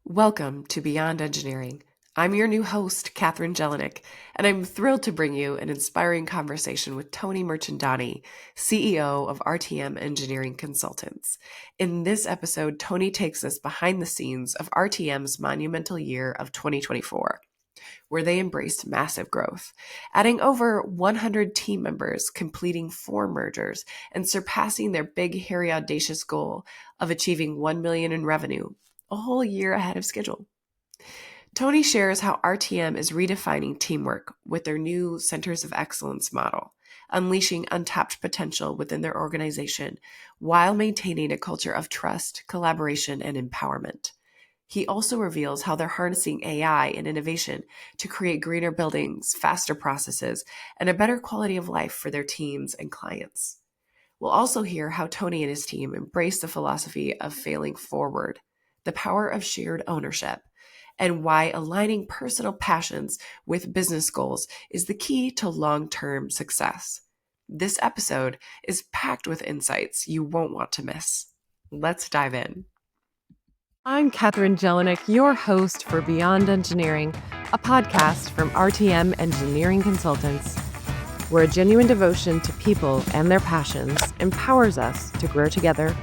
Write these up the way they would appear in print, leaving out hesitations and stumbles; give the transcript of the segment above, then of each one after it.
Welcome to Beyond Engineering. I'm your new host, Catherine Jelinek, and I'm thrilled to bring you an inspiring conversation with Tony Mirchandani, CEO of RTM Engineering Consultants. In this episode, Tony takes us behind the scenes of RTM's monumental year of 2024, where they embraced massive growth, adding over 100 team members, completing 4 mergers, and surpassing their big, hairy, audacious goal of achieving $1 million in revenue a whole year ahead of schedule. Tony shares how RTM is redefining teamwork with their new Centers of Excellence model, unleashing untapped potential within their organization while maintaining a culture of trust, collaboration, and empowerment. He also reveals how they're harnessing AI and innovation to create greener buildings, faster processes, and a better quality of life for their teams and clients. We'll also hear how Tony and his team embrace the philosophy of failing forward, the power of shared ownership, and why aligning personal passions with business goals is the key to long-term success. This episode is packed with insights you won't want to miss. Let's dive in. I'm Catherine Jelinek, your host for Beyond Engineering, a podcast from RTM Engineering Consultants, where a genuine devotion to people and their passions empowers us to grow together,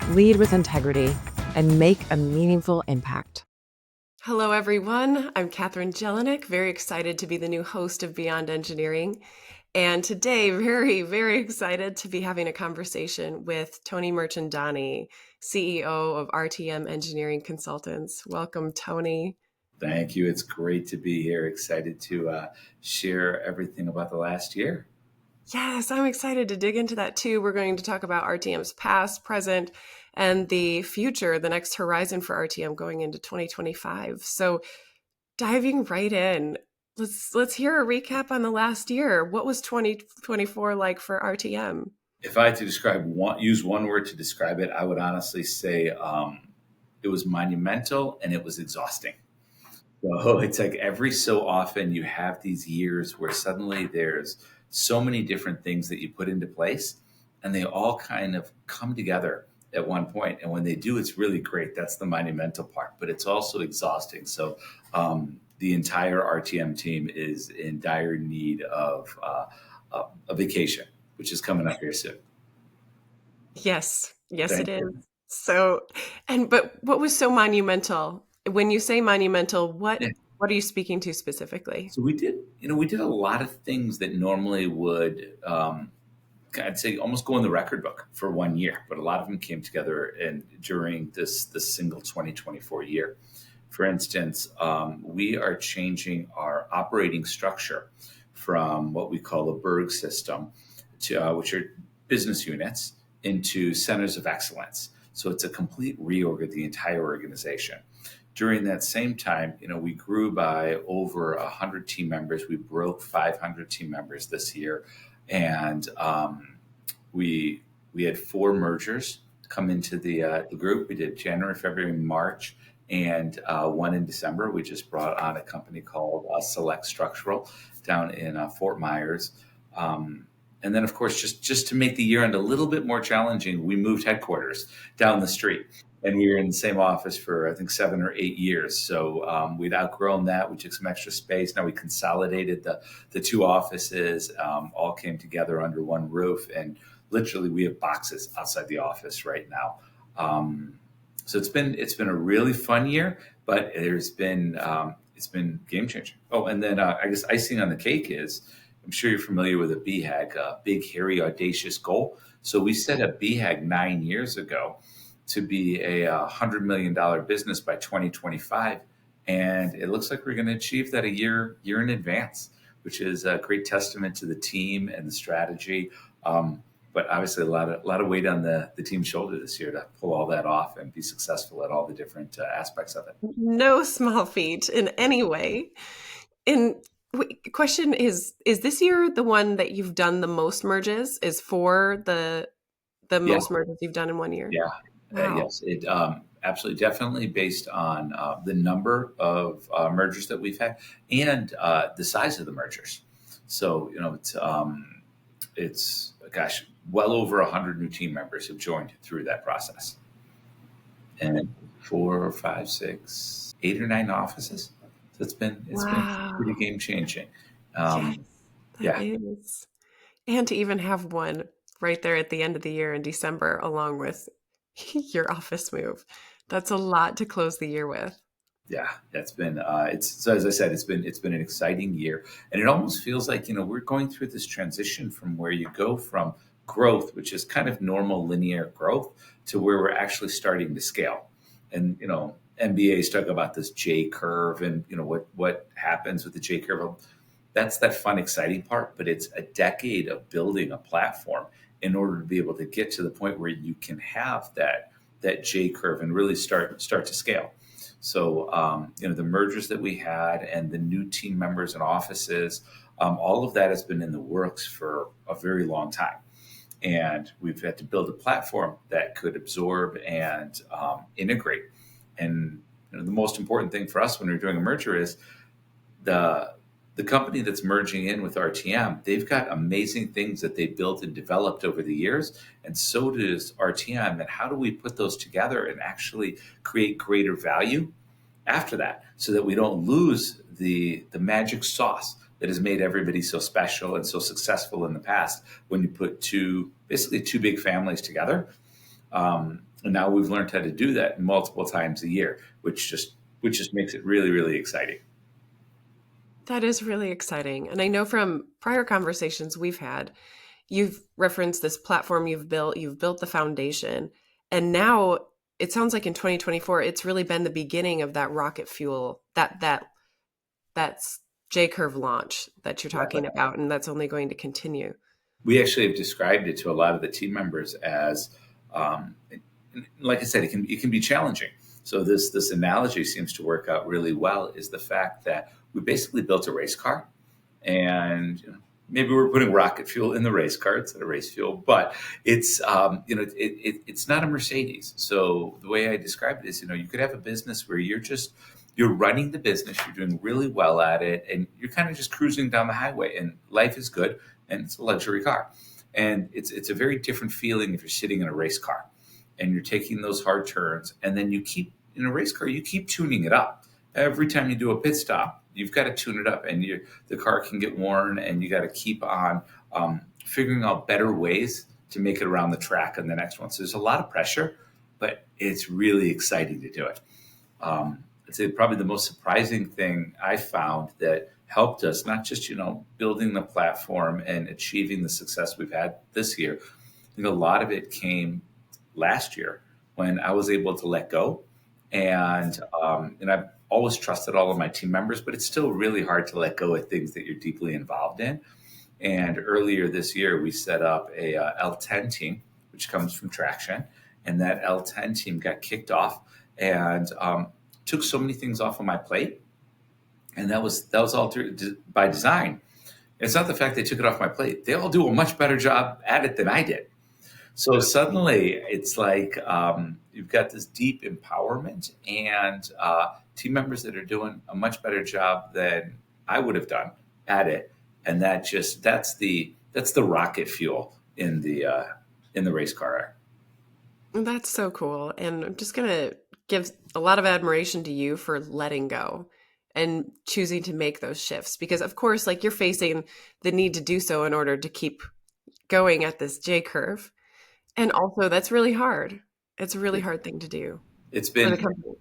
lead with integrity, and make a meaningful impact. Hello, everyone. I'm Catherine Jelinek, very excited to be the new host of Beyond Engineering. And today, very, very excited to be having a conversation with Tony Mirchandani, CEO of RTM Engineering Consultants. Welcome, Tony. Thank you. It's great to be here. Excited to share everything about the last year. Yes, I'm excited to dig into that too. We're going to talk about RTM's past, present, and the future, the next horizon for RTM going into 2025. So diving right in, let's hear a recap on the last year. What was 2024 like for RTM? If I had to use one word to describe it, I would honestly say it was monumental and it was exhausting. So it's like every so often you have these years where suddenly there's so many different things that you put into place and they all kind of come together at one point. And when they do, it's really great. That's the monumental part, but it's also exhausting. So the entire RTM team is in dire need of a vacation, which is coming up here soon. Yes, Thank it is. you. So, but what was so monumental? When you say monumental, what are you speaking to specifically? So we did a lot of things that normally would, I'd say, almost go in the record book for one year, but a lot of them came together during this single 2024 year. For instance, we are changing our operating structure from what we call a Berg system, to which are business units, into centers of excellence. So it's a complete reorg of the entire organization. During that same time, we grew by over 100 team members. We broke 500 team members this year, and we had 4 mergers come into the group. We did January, February, March, and one in December. We just brought on a company called Select Structural down in Fort Myers. And then, of course, just to make the year end a little bit more challenging, we moved headquarters down the street. And we were in the same office for, I think, 7 or 8 years. So we'd outgrown that. We took some extra space. Now we consolidated the 2 offices, all came together under one roof. And literally, we have boxes outside the office right now. So it's been a really fun year, but it's been game changing. Oh, and then I guess icing on the cake is, I'm sure you're familiar with a BHAG, a big, hairy, audacious goal. So we set a BHAG 9 years ago to be a $100 million business by 2025. And it looks like we're going to achieve that a year in advance, which is a great testament to the team and the strategy. But obviously a lot of weight on the team's shoulder this year to pull all that off and be successful at all the different aspects of it. No small feat in any way. And question is this year the one that you've done the most merges? Is 4 the most merges you've done in 1 year? Yeah. Wow. Yes, it absolutely, definitely based on the number of mergers that we've had and the size of the mergers. So it's well over 100 new team members have joined through that process, and 4, 5, 6, 8 or 9 offices. So it's been pretty Wow. game changing. Yes, that Yeah, is. And to even have one right there at the end of the year in December, along with your office move. That's a lot to close the year with. yeah, that's been it's so as I said, it's been an exciting year, and it almost feels like we're going through this transition from where you go from growth, which is kind of normal linear growth, to where we're actually starting to scale. And MBAs talk about this J curve, and what happens with the J curve. That's that fun, exciting part, but it's a decade of building a platform in order to be able to get to the point where you can have that J curve and really start to scale. So, the mergers that we had and the new team members and offices, all of that has been in the works for a very long time. And we've had to build a platform that could absorb and integrate. And the most important thing for us when we're doing a merger is the the company that's merging in with RTM. They've got amazing things that they built and developed over the years, and so does RTM. And how do we put those together and actually create greater value after that, so that we don't lose the magic sauce that has made everybody so special and so successful in the past when you put basically two big families together. And now we've learned how to do that multiple times a year, which just makes it really, really exciting. That is really exciting. And I know from prior conversations we've had, you've referenced this platform you've built the foundation. And now it sounds like in 2024, it's really been the beginning of that rocket fuel, that's J curve launch that you're Exactly. talking about. And that's only going to continue. We actually have described it to a lot of the team members as, um, like I said, it can be challenging. So this analogy seems to work out really well. Is the fact that we basically built a race car, and maybe we're putting rocket fuel in the race car instead of race fuel, but it's not a Mercedes. So the way I describe it is, you could have a business where you're running the business, you're doing really well at it, and you're kind of just cruising down the highway, and life is good, and it's a luxury car. And it's a very different feeling if you're sitting in a race car and you're taking those hard turns, and then you keep in a race car, you keep tuning it up. Every time you do a pit stop, you've got to tune it up, and the car can get worn, and you got to keep on figuring out better ways to make it around the track on the next one. So there's a lot of pressure, but it's really exciting to do it. I'd say probably the most surprising thing I found that helped us, not just building the platform and achieving the success we've had this year. I think a lot of it came last year when I was able to let go, and I've always trusted all of my team members, but it's still really hard to let go of things that you're deeply involved in. And earlier this year, we set up a L10 team, which comes from Traction, and that L10 team got kicked off and took so many things off of my plate, and that was all by design. It's not the fact they took it off my plate; they all do a much better job at it than I did. So suddenly, it's like you've got this deep empowerment and team members that are doing a much better job than I would have done at it, and that's the rocket fuel in the race car. That's so cool. And I'm just going to give a lot of admiration to you for letting go and choosing to make those shifts because of course like you're facing the need to do so in order to keep going at this J curve. And also that's really hard. It's a really It, hard thing to do it's for the been company.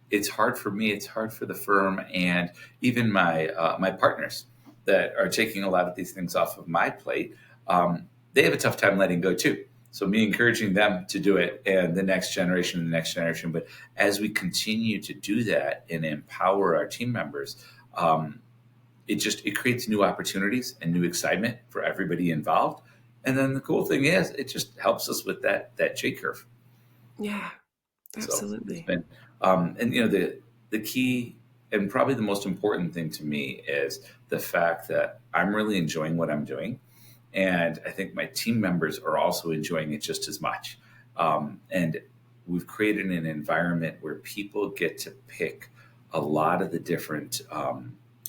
it's hard for me. It's hard for the firm, and even my partners that are taking a lot of these things off of my plate. They have a tough time letting go too. So me encouraging them to do it, and the next generation, and the next generation. But as we continue to do that and empower our team members, it creates new opportunities and new excitement for everybody involved. And then the cool thing is, it just helps us with that J curve. Yeah, So it's absolutely. been, and the key and probably the most important thing to me is the fact that I'm really enjoying what I'm doing, and I think my team members are also enjoying it just as much. And we've created an environment where people get to pick a lot of the different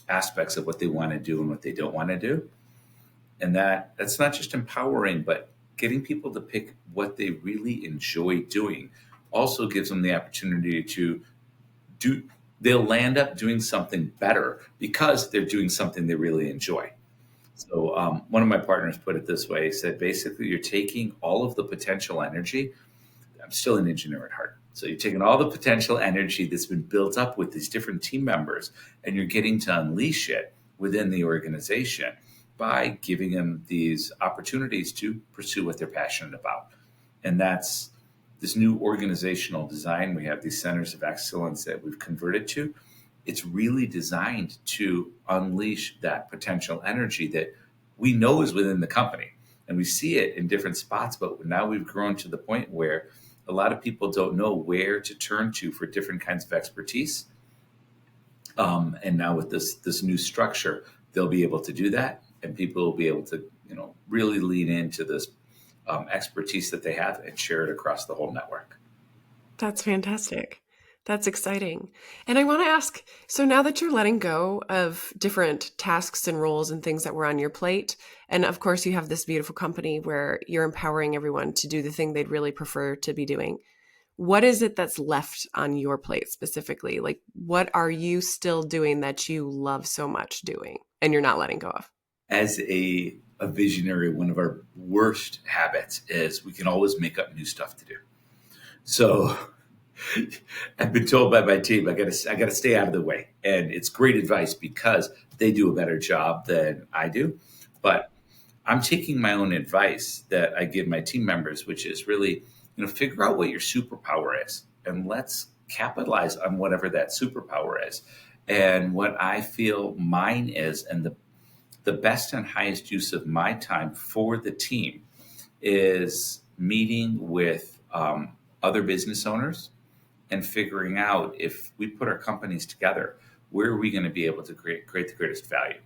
aspects of what they want to do and what they don't want to do, and that's not just empowering, but getting people to pick what they really enjoy doing also gives them the opportunity to do they'll land up doing something better because they're doing something they really enjoy. So one of my partners put it this way. He said, basically, you're taking all of the potential energy. I'm still an engineer at heart. So you're taking all the potential energy that's been built up with these different team members, and you're getting to unleash it within the organization by giving them these opportunities to pursue what they're passionate about. And that's this new organizational design. We have these centers of excellence that we've converted to. It's really designed to unleash that potential energy that we know is within the company. And we see it in different spots, but now we've grown to the point where a lot of people don't know where to turn to for different kinds of expertise. And now with this new structure, they'll be able to do that, and people will be able to, really lean into this expertise that they have and share it across the whole network. That's fantastic. That's exciting. And I want to ask, so now that you're letting go of different tasks and roles and things that were on your plate, and of course you have this beautiful company where you're empowering everyone to do the thing they'd really prefer to be doing, what is it that's left on your plate specifically? Like, what are you still doing that you love so much doing and you're not letting go of? As a visionary, one of our worst habits is we can always make up new stuff to do. So I've been told by my team, I gotta stay out of the way. And it's great advice because they do a better job than I do. But I'm taking my own advice that I give my team members, which is really, figure out what your superpower is and let's capitalize on whatever that superpower is. And what I feel mine is, and the best and highest use of my time for the team is meeting with other business owners and figuring out, if we put our companies together, where are we going to be able to create the greatest value?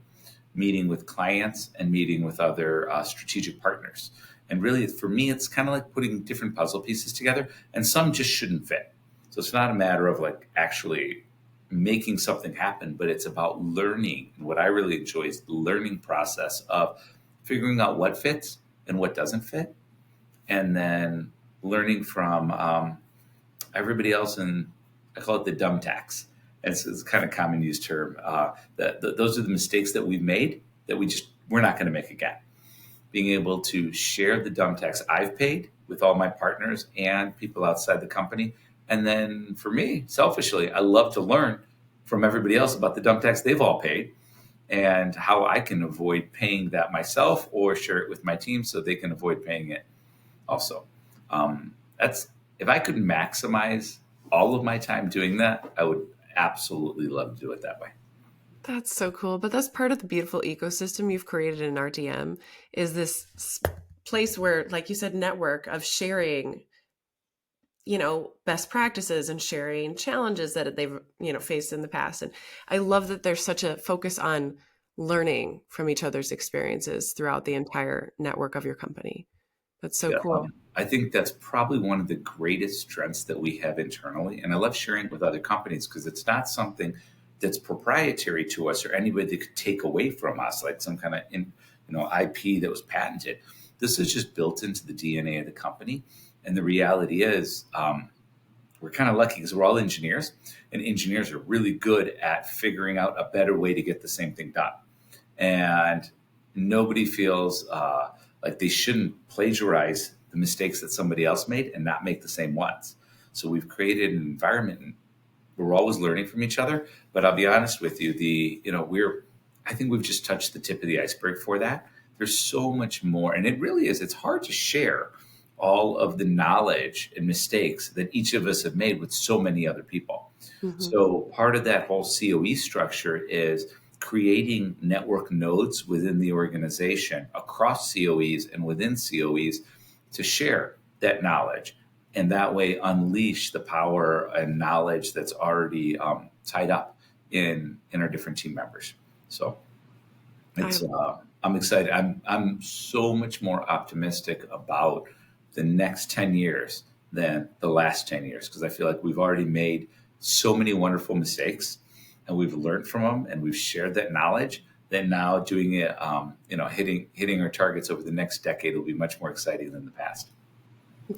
Meeting with clients and meeting with other strategic partners. And really, for me, it's kind of like putting different puzzle pieces together, and some just shouldn't fit. So it's not a matter of like actually making something happen, but it's about learning. And what I really enjoy is the learning process of figuring out what fits and what doesn't fit, and then learning from everybody else. And I call it the dumb tax. And it's kind of common use term. Those are the mistakes that we've made that we're not going to make again. Being able to share the dumb tax I've paid with all my partners and people outside the company. And then for me, selfishly, I love to learn from everybody else about the dumb tax they've all paid and how I can avoid paying that myself or share it with my team so they can avoid paying it also. That's if I could maximize all of my time doing that, I would absolutely love to do it that way. That's so cool. But that's part of the beautiful ecosystem you've created in RTM is this place where, like you said, network of sharing, best practices and sharing challenges that they've, faced in the past. And I love that there's such a focus on learning from each other's experiences throughout the entire network of your company. That's so cool. I think that's probably one of the greatest strengths that we have internally. And I love sharing it with other companies because it's not something that's proprietary to us or anybody that could take away from us, like some kind of IP that was patented. This is just built into the DNA of the company. And the reality is we're kind of lucky because we're all engineers, and engineers are really good at figuring out a better way to get the same thing done. And nobody feels like they shouldn't plagiarize the mistakes that somebody else made and not make the same ones. So we've created an environment where we're always learning from each other. But I'll be honest with you, I think we've just touched the tip of the iceberg for that. There's so much more, and it really is. It's hard to share all of the knowledge and mistakes that each of us have made with so many other people. Mm-hmm. So part of that whole COE structure is creating network nodes within the organization across COEs and within COEs to share that knowledge, and that way unleash the power and knowledge that's already tied up in our different team members. So I'm excited. I'm so much more optimistic about the next 10 years than the last 10 years, because I feel like we've already made so many wonderful mistakes and we've learned from them and we've shared that knowledge. Then now doing it, hitting our targets over the next decade will be much more exciting than the past.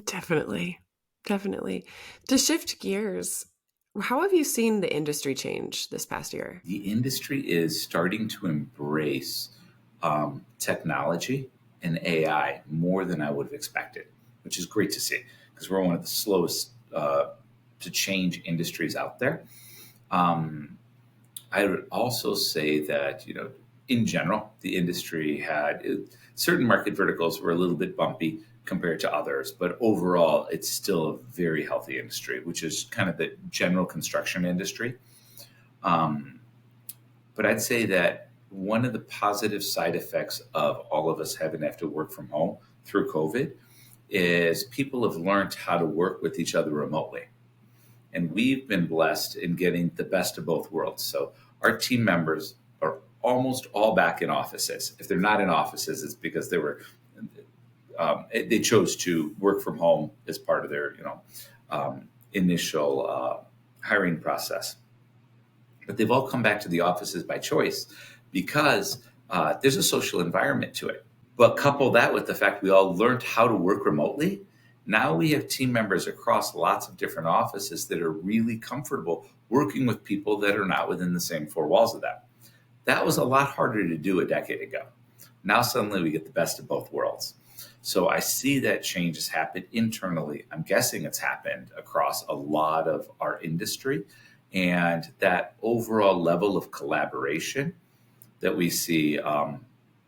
Definitely. To shift gears, How have you seen the industry change this past year? The industry is starting to embrace technology and AI more than I would have expected, which is great to see because we're one of the slowest to change industries out there. Um, I would also say that, in general, the industry had certain market verticals were a little bit bumpy compared to others, but overall, it's still a very healthy industry, which is kind of the general construction industry. Um, but I'd say that one of the positive side effects of all of us having to have to work from home through COVID is people have learned how to work with each other remotely. And we've been blessed in getting the best of both worlds. So our team members are almost all back in offices. If they're not in offices, it's because they chose to work from home as part of their initial hiring process. But they've all come back to the offices by choice because there's a social environment to it. But couple that with the fact we all learned how to work remotely. Now we have team members across lots of different offices that are really comfortable working with people that are not within the same four walls of them. That was a lot harder to do a decade ago. Now suddenly we get the best of both worlds. So I see that change has happened internally. I'm guessing it's happened across a lot of our industry. And that overall level of collaboration that we see,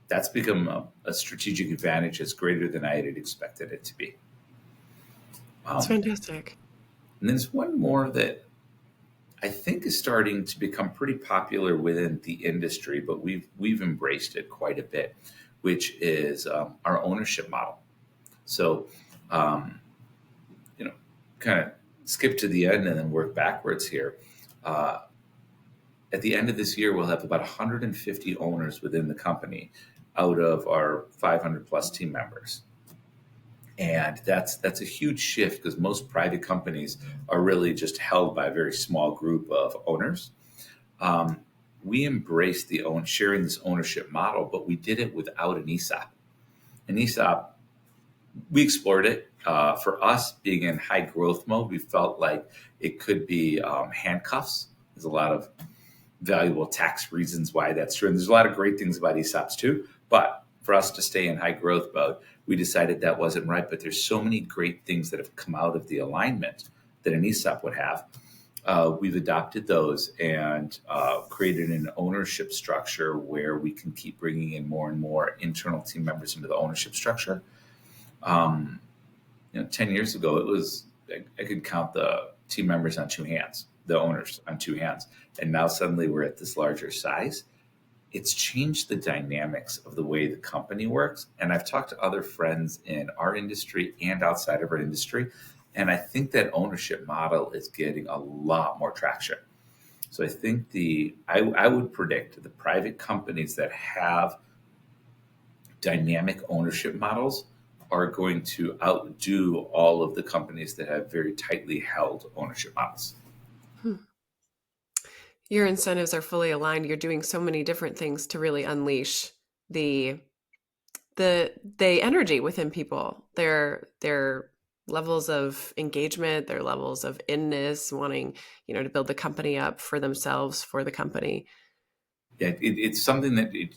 that's become a strategic advantage that's greater than I had expected it to be. That's fantastic. And there's one more that I think is starting to become pretty popular within the industry, but we've embraced it quite a bit, which is our ownership model. So, kind of skip to the end and then work backwards here. At the end of this year, we'll have about 150 owners within the company out of our 500 plus team members. And that's a huge shift because most private companies are really just held by a very small group of owners. We embraced sharing this ownership model, but we did it without an ESOP. An ESOP, we explored it. For us, being in high growth mode, we felt like it could be handcuffs. There's a lot of valuable tax reasons why that's true. And there's a lot of great things about ESOPs too. But for us to stay in high growth mode, we decided that wasn't right. But there's so many great things that have come out of the alignment that an ESOP would have. We've adopted those and created an ownership structure where we can keep bringing in more and more internal team members into the ownership structure. 10 years ago, I could count the team members on two hands, the owners on two hands. And now suddenly we're at this larger size. It's changed the dynamics of the way the company works. And I've talked to other friends in our industry and outside of our industry. And I think that ownership model is getting a lot more traction. So I think I would predict the private companies that have dynamic ownership models are going to outdo all of the companies that have very tightly held ownership models. Your incentives are fully aligned. You're doing so many different things to really unleash the energy within people, their levels of engagement, their levels of inness, wanting, to build the company up for themselves, for the company. Yeah, it's something that it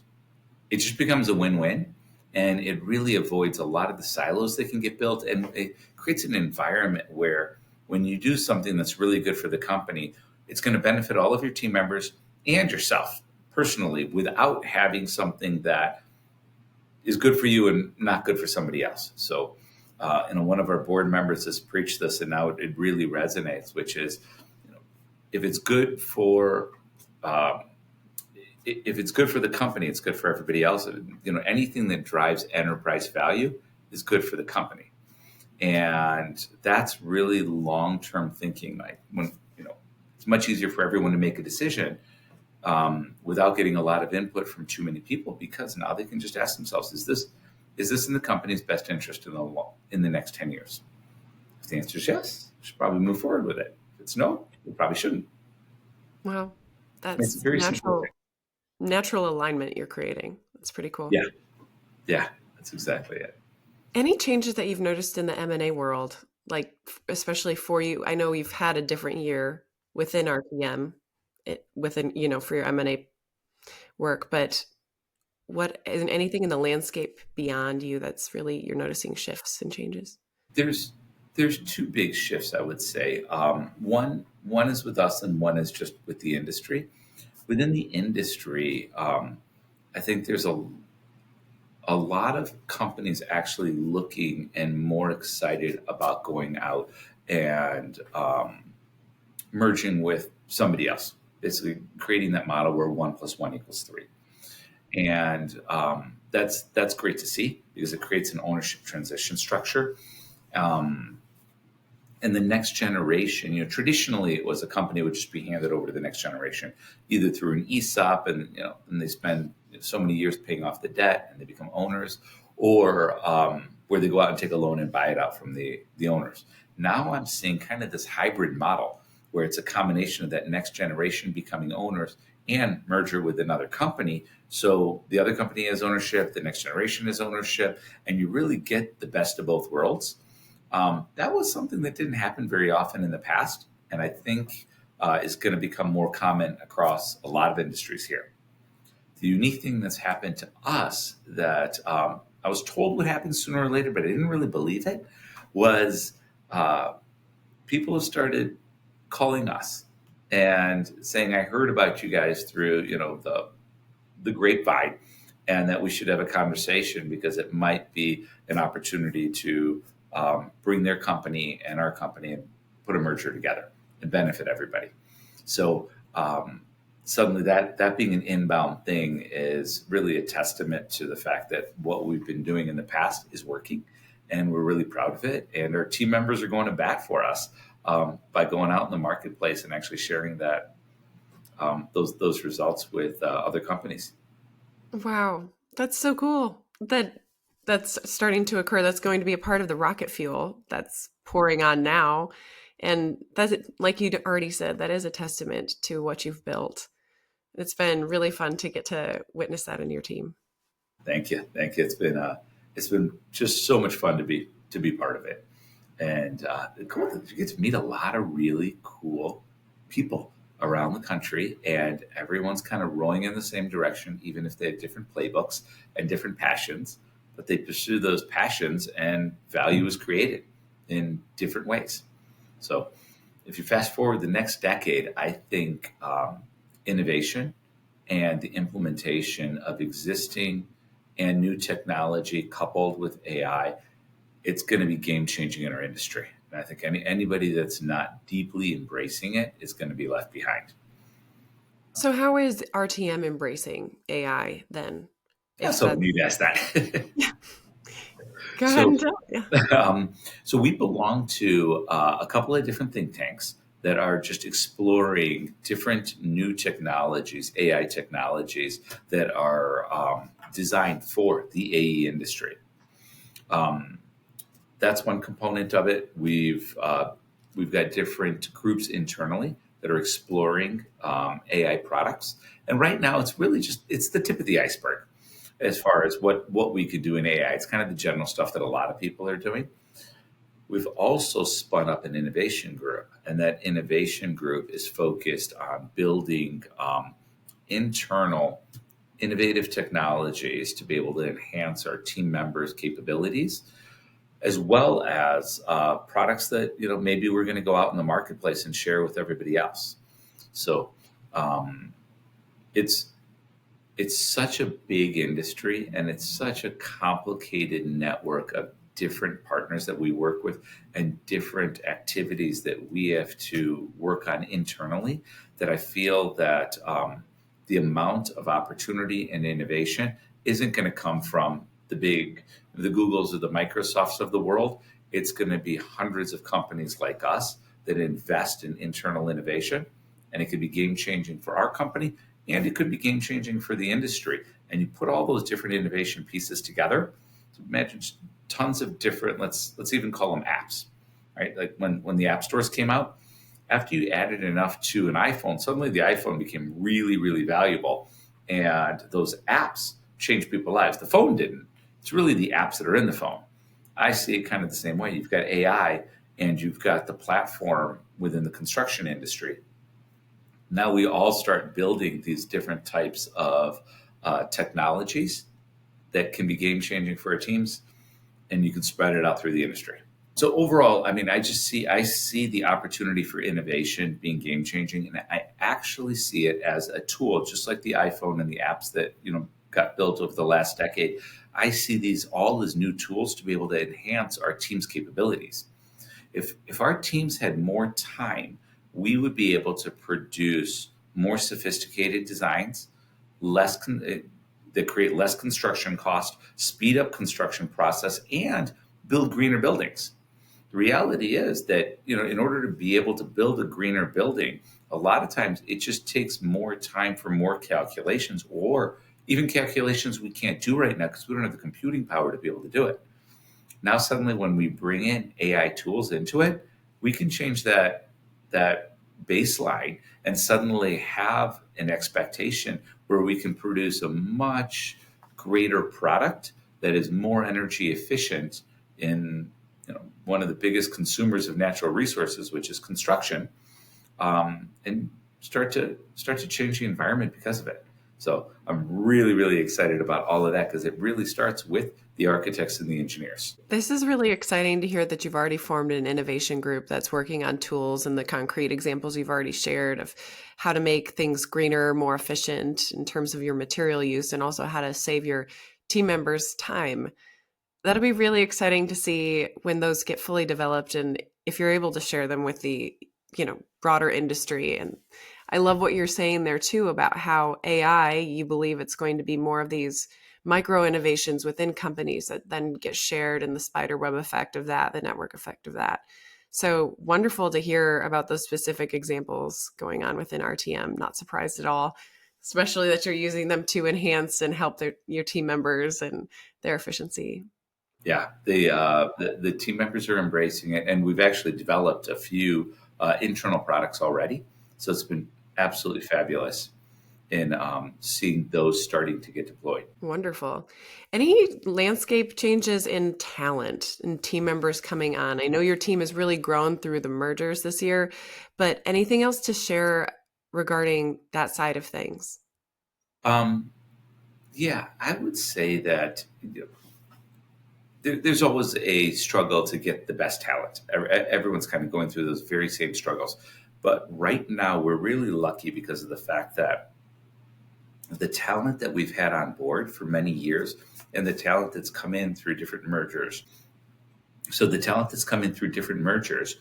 just becomes a win-win, and it really avoids a lot of the silos that can get built, and it creates an environment where when you do something that's really good for the company, it's going to benefit all of your team members and yourself personally without having something that is good for you and not good for somebody else. So, one of our board members has preached this, and now it really resonates, which is, if it's good for the company, it's good for everybody else. Anything that drives enterprise value is good for the company, and that's really long-term thinking. Like when it's much easier for everyone to make a decision without getting a lot of input from too many people, because now they can just ask themselves, is this in the company's best interest in the next 10 years? If the answer is yes, we should probably move forward with it. If it's no, we probably shouldn't. Wow. It's That's very simple. Natural alignment you're creating. That's pretty cool. Yeah, that's exactly it. Any changes that you've noticed in the M&A world, like especially for you? I know you've had a different year within RTM, for your M&A work, but what is anything in the landscape beyond you that's really you're noticing shifts and changes? There's there's two big shifts, I would say. One is with us, and one is just with the industry. Within the industry, I think there's a lot of companies actually looking and more excited about going out and merging with somebody else, basically creating that model where 1 + 1 = 3. And that's great to see because it creates an ownership transition structure. Um, and the next generation, traditionally it was a company would just be handed over to the next generation, either through an ESOP, and they spend so many years paying off the debt and they become owners, or where they go out and take a loan and buy it out from the owners. Now I'm seeing kind of this hybrid model where it's a combination of that next generation becoming owners and merger with another company. So the other company has ownership, the next generation has ownership, and you really get the best of both worlds. That was something that didn't happen very often in the past, and I think is going to become more common across a lot of industries here. The unique thing that's happened to us that I was told would happen sooner or later, but I didn't really believe it, was uh, people have started calling us and saying, "I heard about you guys through the grapevine, and that we should have a conversation because it might be an opportunity to bring their company and our company and put a merger together and benefit everybody." So suddenly that being an inbound thing is really a testament to the fact that what we've been doing in the past is working, and we're really proud of it. And our team members are going to bat for us by going out in the marketplace and actually sharing those results with other companies. Wow, that's so cool. That's starting to occur. That's going to be a part of the rocket fuel that's pouring on now. And that's like you already said, that is a testament to what you've built. It's been really fun to get to witness that in your team. Thank you, thank you. It's been just so much fun to be part of it, and cool. You get to meet a lot of really cool people around the country, and everyone's kind of rowing in the same direction, even if they have different playbooks and different passions. But they pursue those passions, and value is created in different ways. So, if you fast forward the next decade, I think innovation and the implementation of existing and new technology coupled with AI, it's going to be game changing in our industry. And I think anybody that's not deeply embracing it is going to be left behind. So how is RTM embracing AI then? Yeah, If so that's you asked that. go ahead so, and tell. Yeah. so we belong to a couple of different think tanks that are just exploring different new technologies, AI technologies that are designed for the AE industry. Um, that's one component of it. We've got different groups internally that are exploring AI products, and right now it's really just it's the tip of the iceberg as far as what we could do in AI. It's kind of the general stuff that a lot of people are doing. We've also spun up an innovation group, and that innovation group is focused on building internal innovative technologies to be able to enhance our team members' capabilities, as well as products that maybe we're going to go out in the marketplace and share with everybody else. So um, it's it's such a big industry, and it's such a complicated network of different partners that we work with and different activities that we have to work on internally, that I feel that the amount of opportunity and innovation isn't going to come from the Googles or the Microsofts of the world. It's going to be hundreds of companies like us that invest in internal innovation, and it could be game changing for our company, and it could be game changing for the industry. And you put all those different innovation pieces together. So imagine tons of different, let's even call them apps, right? Like when the app stores came out, after you added enough to an iPhone, suddenly the iPhone became really, really valuable. And those apps changed people's lives. The phone didn't. It's really the apps that are in the phone. I see it kind of the same way. You've got AI, and you've got the platform within the construction industry. Now we all start building these different types of technologies that can be game changing for our teams, and you can spread it out through the industry. So overall, I mean, I see the opportunity for innovation being game changing, and I actually see it as a tool, just like the iPhone and the apps that got built over the last decade. I see these all as new tools to be able to enhance our team's capabilities. If our teams had more time, we would be able to produce more sophisticated designs, that create less construction cost, speed up construction process, and build greener buildings. The reality is that in order to be able to build a greener building, a lot of times it just takes more time for more calculations, or even calculations we can't do right now because we don't have the computing power to be able to do it. Now suddenly when we bring in AI tools into it, we can change that baseline and suddenly have an expectation where we can produce a much greater product that is more energy efficient in one of the biggest consumers of natural resources, which is construction, and start to change the environment because of it. So I'm really, really excited about all of that because it really starts with the architects and the engineers. This is really exciting to hear that you've already formed an innovation group that's working on tools and the concrete examples you've already shared of how to make things greener, more efficient in terms of your material use, and also how to save your team members time. That'll be really exciting to see when those get fully developed and if you're able to share them with the, broader industry. And I love what you're saying there too about how AI, you believe it's going to be more of these micro innovations within companies that then get shared in the spider web effect of that, the network effect of that. So wonderful to hear about those specific examples going on within RTM. Not surprised at all, especially that you're using them to enhance and help your team members and their efficiency. Yeah, the team members are embracing it, and we've actually developed a few internal products already. So it's been absolutely fabulous in seeing those starting to get deployed. Wonderful. Any landscape changes in talent and team members coming on? I know your team has really grown through the mergers this year, but anything else to share regarding that side of things? Um, yeah, I would say that there's always a struggle to get the best talent. Everyone's kind of going through those very same struggles. But right now, we're really lucky because of the fact that the talent that we've had on board for many years and the talent that's come in through different mergers. So the talent that's come in through different mergers,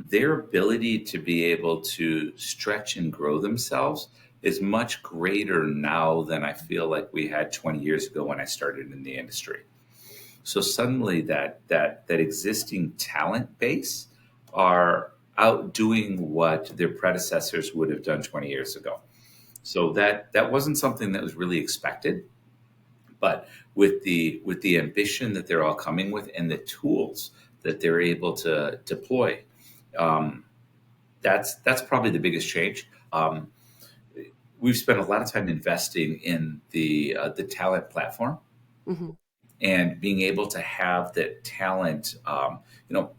their ability to be able to stretch and grow themselves is much greater now than I feel like we had 20 years ago when I started in the industry. So suddenly that existing talent base are outdoing what their predecessors would have done 20 years ago. So that wasn't something that was really expected, but with the ambition that they're all coming with and the tools that they're able to deploy, that's probably the biggest change. We've spent a lot of time investing in the talent platform. Mm-hmm. And being able to have that talent,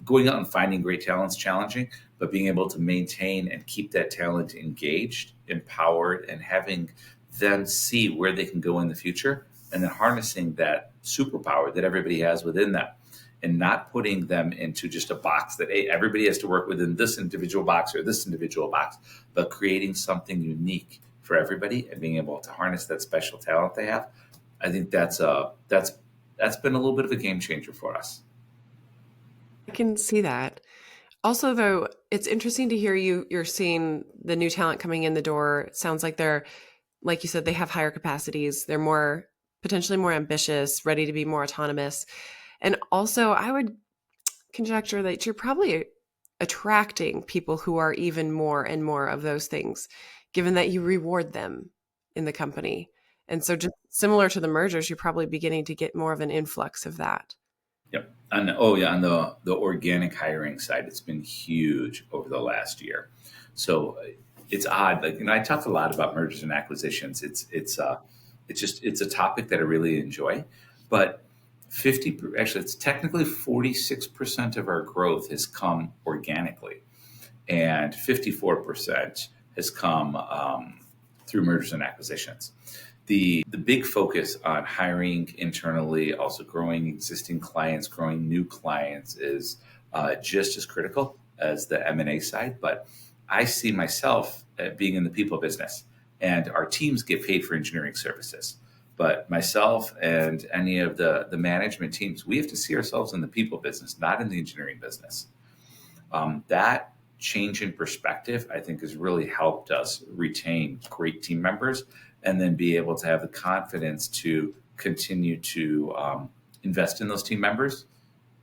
going out and finding great talent is challenging, but being able to maintain and keep that talent engaged, empowered, and having them see where they can go in the future, and then harnessing that superpower that everybody has within them, and not putting them into just a box that, hey, everybody has to work within this individual box or this individual box, but creating something unique for everybody and being able to harness that special talent they have. I think that's been a little bit of a game changer for us. I can see that. Also, though, it's interesting to hear you're seeing the new talent coming in the door. It sounds like they're, like you said, they have higher capacities. They're potentially more ambitious, ready to be more autonomous. And also, I would conjecture that you're probably attracting people who are even more and more of those things, given that you reward them in the company. And so just similar to the mergers, you're probably beginning to get more of an influx of that. Yep. On the organic hiring side, it's been huge over the last year. So it's odd. Like, I talk a lot about mergers and acquisitions. It's a topic that I really enjoy. But it's technically 46% of our growth has come organically, and 54% has come through mergers and acquisitions. The big focus on hiring internally, also growing existing clients, growing new clients is just as critical as the M&A side. But I see myself being in the people business, and our teams get paid for engineering services. But myself and any of the management teams, we have to see ourselves in the people business, not in the engineering business. That change in perspective, I think, has really helped us retain great team members and then be able to have the confidence to continue to invest in those team members.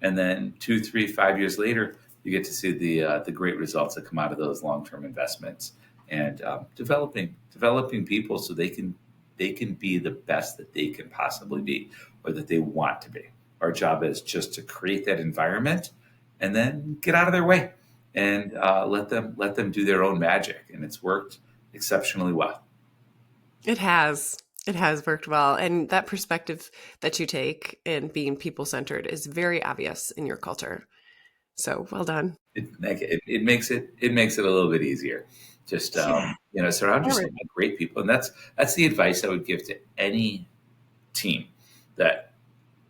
And then 2, 3, 5 years later, you get to see the great results that come out of those long-term investments and developing people so they can be the best that they can possibly be or that they want to be. Our job is just to create that environment and then get out of their way and let them do their own magic. And it's worked exceptionally well. It has. It has worked well. And that perspective that you take in being people-centered is very obvious in your culture. So well done. It makes it a little bit easier. Just surround yourself with great people, and that's the advice I would give to any team, that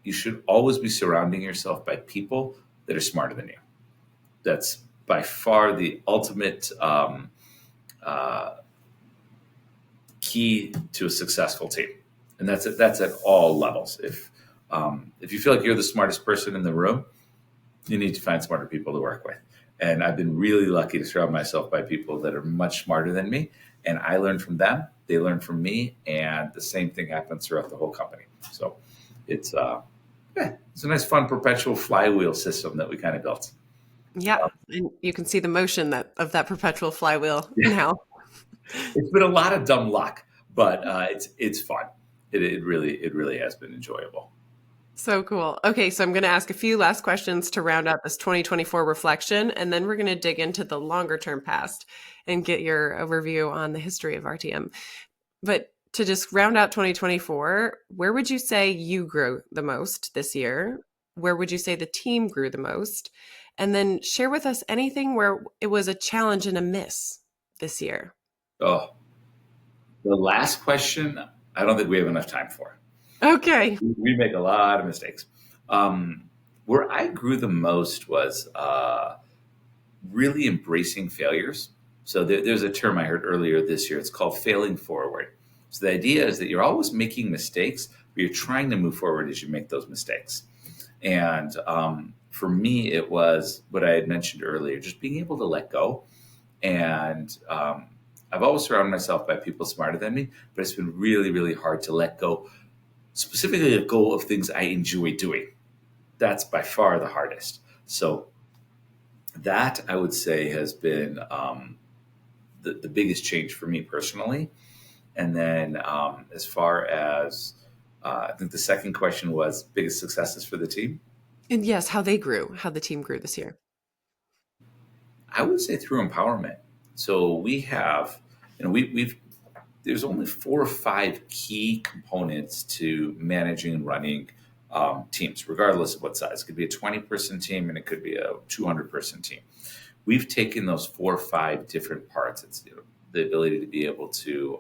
you should always be surrounding yourself by people that are smarter than you. That's by far the ultimate key to a successful team, and that's at all levels. If you feel like you're the smartest person in the room, you need to find smarter people to work with. And I've been really lucky to surround myself by people that are much smarter than me. And I learn from them, they learn from me, and the same thing happens throughout the whole company. So it's a nice, fun, perpetual flywheel system that we kind of built. Yeah, and you can see the motion of that perpetual flywheel now. It's been a lot of dumb luck, but it's fun. It really has been enjoyable. So cool. Okay, so I'm going to ask a few last questions to round out this 2024 reflection, and then we're going to dig into the longer term past and get your overview on the history of RTM. But to just round out 2024, where would you say you grew the most this year? Where would you say the team grew the most? And then share with us anything where it was a challenge and a miss this year. Oh, the last question, I don't think we have enough time for. Okay. We make a lot of mistakes. Where I grew the most was really embracing failures. So there's a term I heard earlier this year. It's called failing forward. So the idea is that you're always making mistakes, but you're trying to move forward as you make those mistakes. And for me, it was what I had mentioned earlier, just being able to let go. And I've always surrounded myself by people smarter than me, but it's been really, really hard to let go. Specifically, let go of things I enjoy doing. That's by far the hardest. So that, I would say, has been the biggest change for me personally. And then as far as, I think the second question was biggest successes for the team. And yes, how the team grew this year. I would say through empowerment. So we have, there's only 4 or 5 key components to managing and running teams, regardless of what size. It could be a 20-person team and it could be a 200-person team. We've taken those 4 or 5 different parts. It's the ability to be able to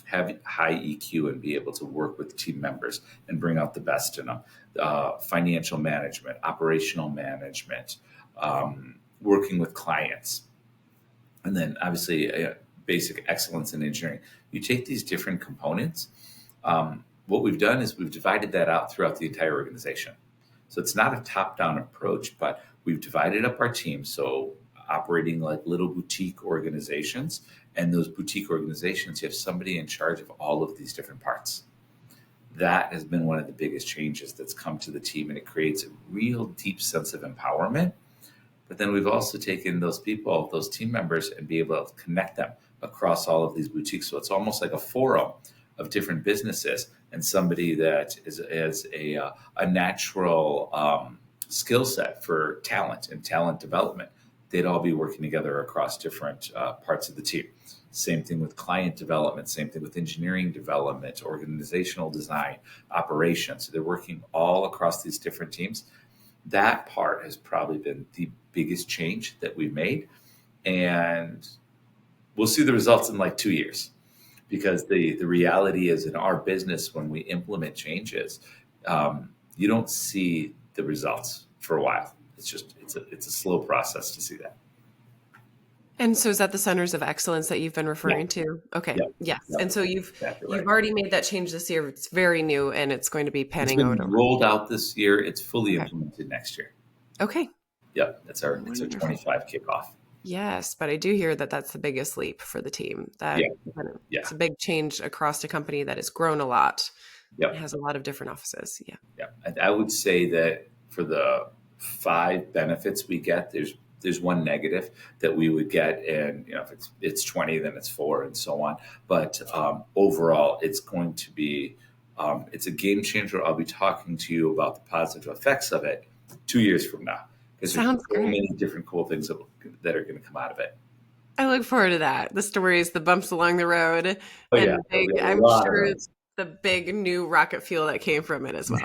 have high EQ and be able to work with team members and bring out the best in them. Financial management, operational management, working with clients, and then obviously basic excellence in engineering. You take these different components. What we've done is we've divided that out throughout the entire organization. So it's not a top-down approach, but we've divided up our teams. So operating like little boutique organizations, and those boutique organizations, you have somebody in charge of all of these different parts. That has been one of the biggest changes that's come to the team, and it creates a real deep sense of empowerment. But then we've also taken those people, those team members, and be able to connect them across all of these boutiques. So it's almost like a forum of different businesses, and somebody that has a natural skill set for talent and talent development. They'd all be working together across different parts of the team. Same thing with client development, same thing with engineering development, organizational design, operations. So they're working all across these different teams. That part has probably been the biggest change that we've made. And we'll see the results in like 2 years, because the reality is in our business, when we implement changes, you don't see the results for a while. It's a slow process to see that. And so is that the centers of excellence that you've been Yeah. referring to? Okay. Yep. Yes. Yep. And so Exactly you've right. already made that change this year. It's very new and it's going to be It's panning out been over. rolled out this year. It's fully Okay. implemented next year. Okay. Yep. It's our Wonderful. 25 kickoff. Yes, but I do hear that that's the biggest leap for the team. Yeah. That Yeah. it's a big change across a company that has grown a lot. It Yep. has a lot of different offices. Yeah. Yeah. I would say that for the 5 benefits we get, there's one negative that we would get, and if it's 20, then it's 4, and so on. But overall, it's going to be it's a game changer. I'll be talking to you about the positive effects of it 2 years from now, because there's Sounds so great. many different cool things that are going to come out of it. I look forward to that. The stories, the bumps along the road, Oh yeah, and there'll be a I'm lot of sure them. it's the big new rocket fuel that came from it as well.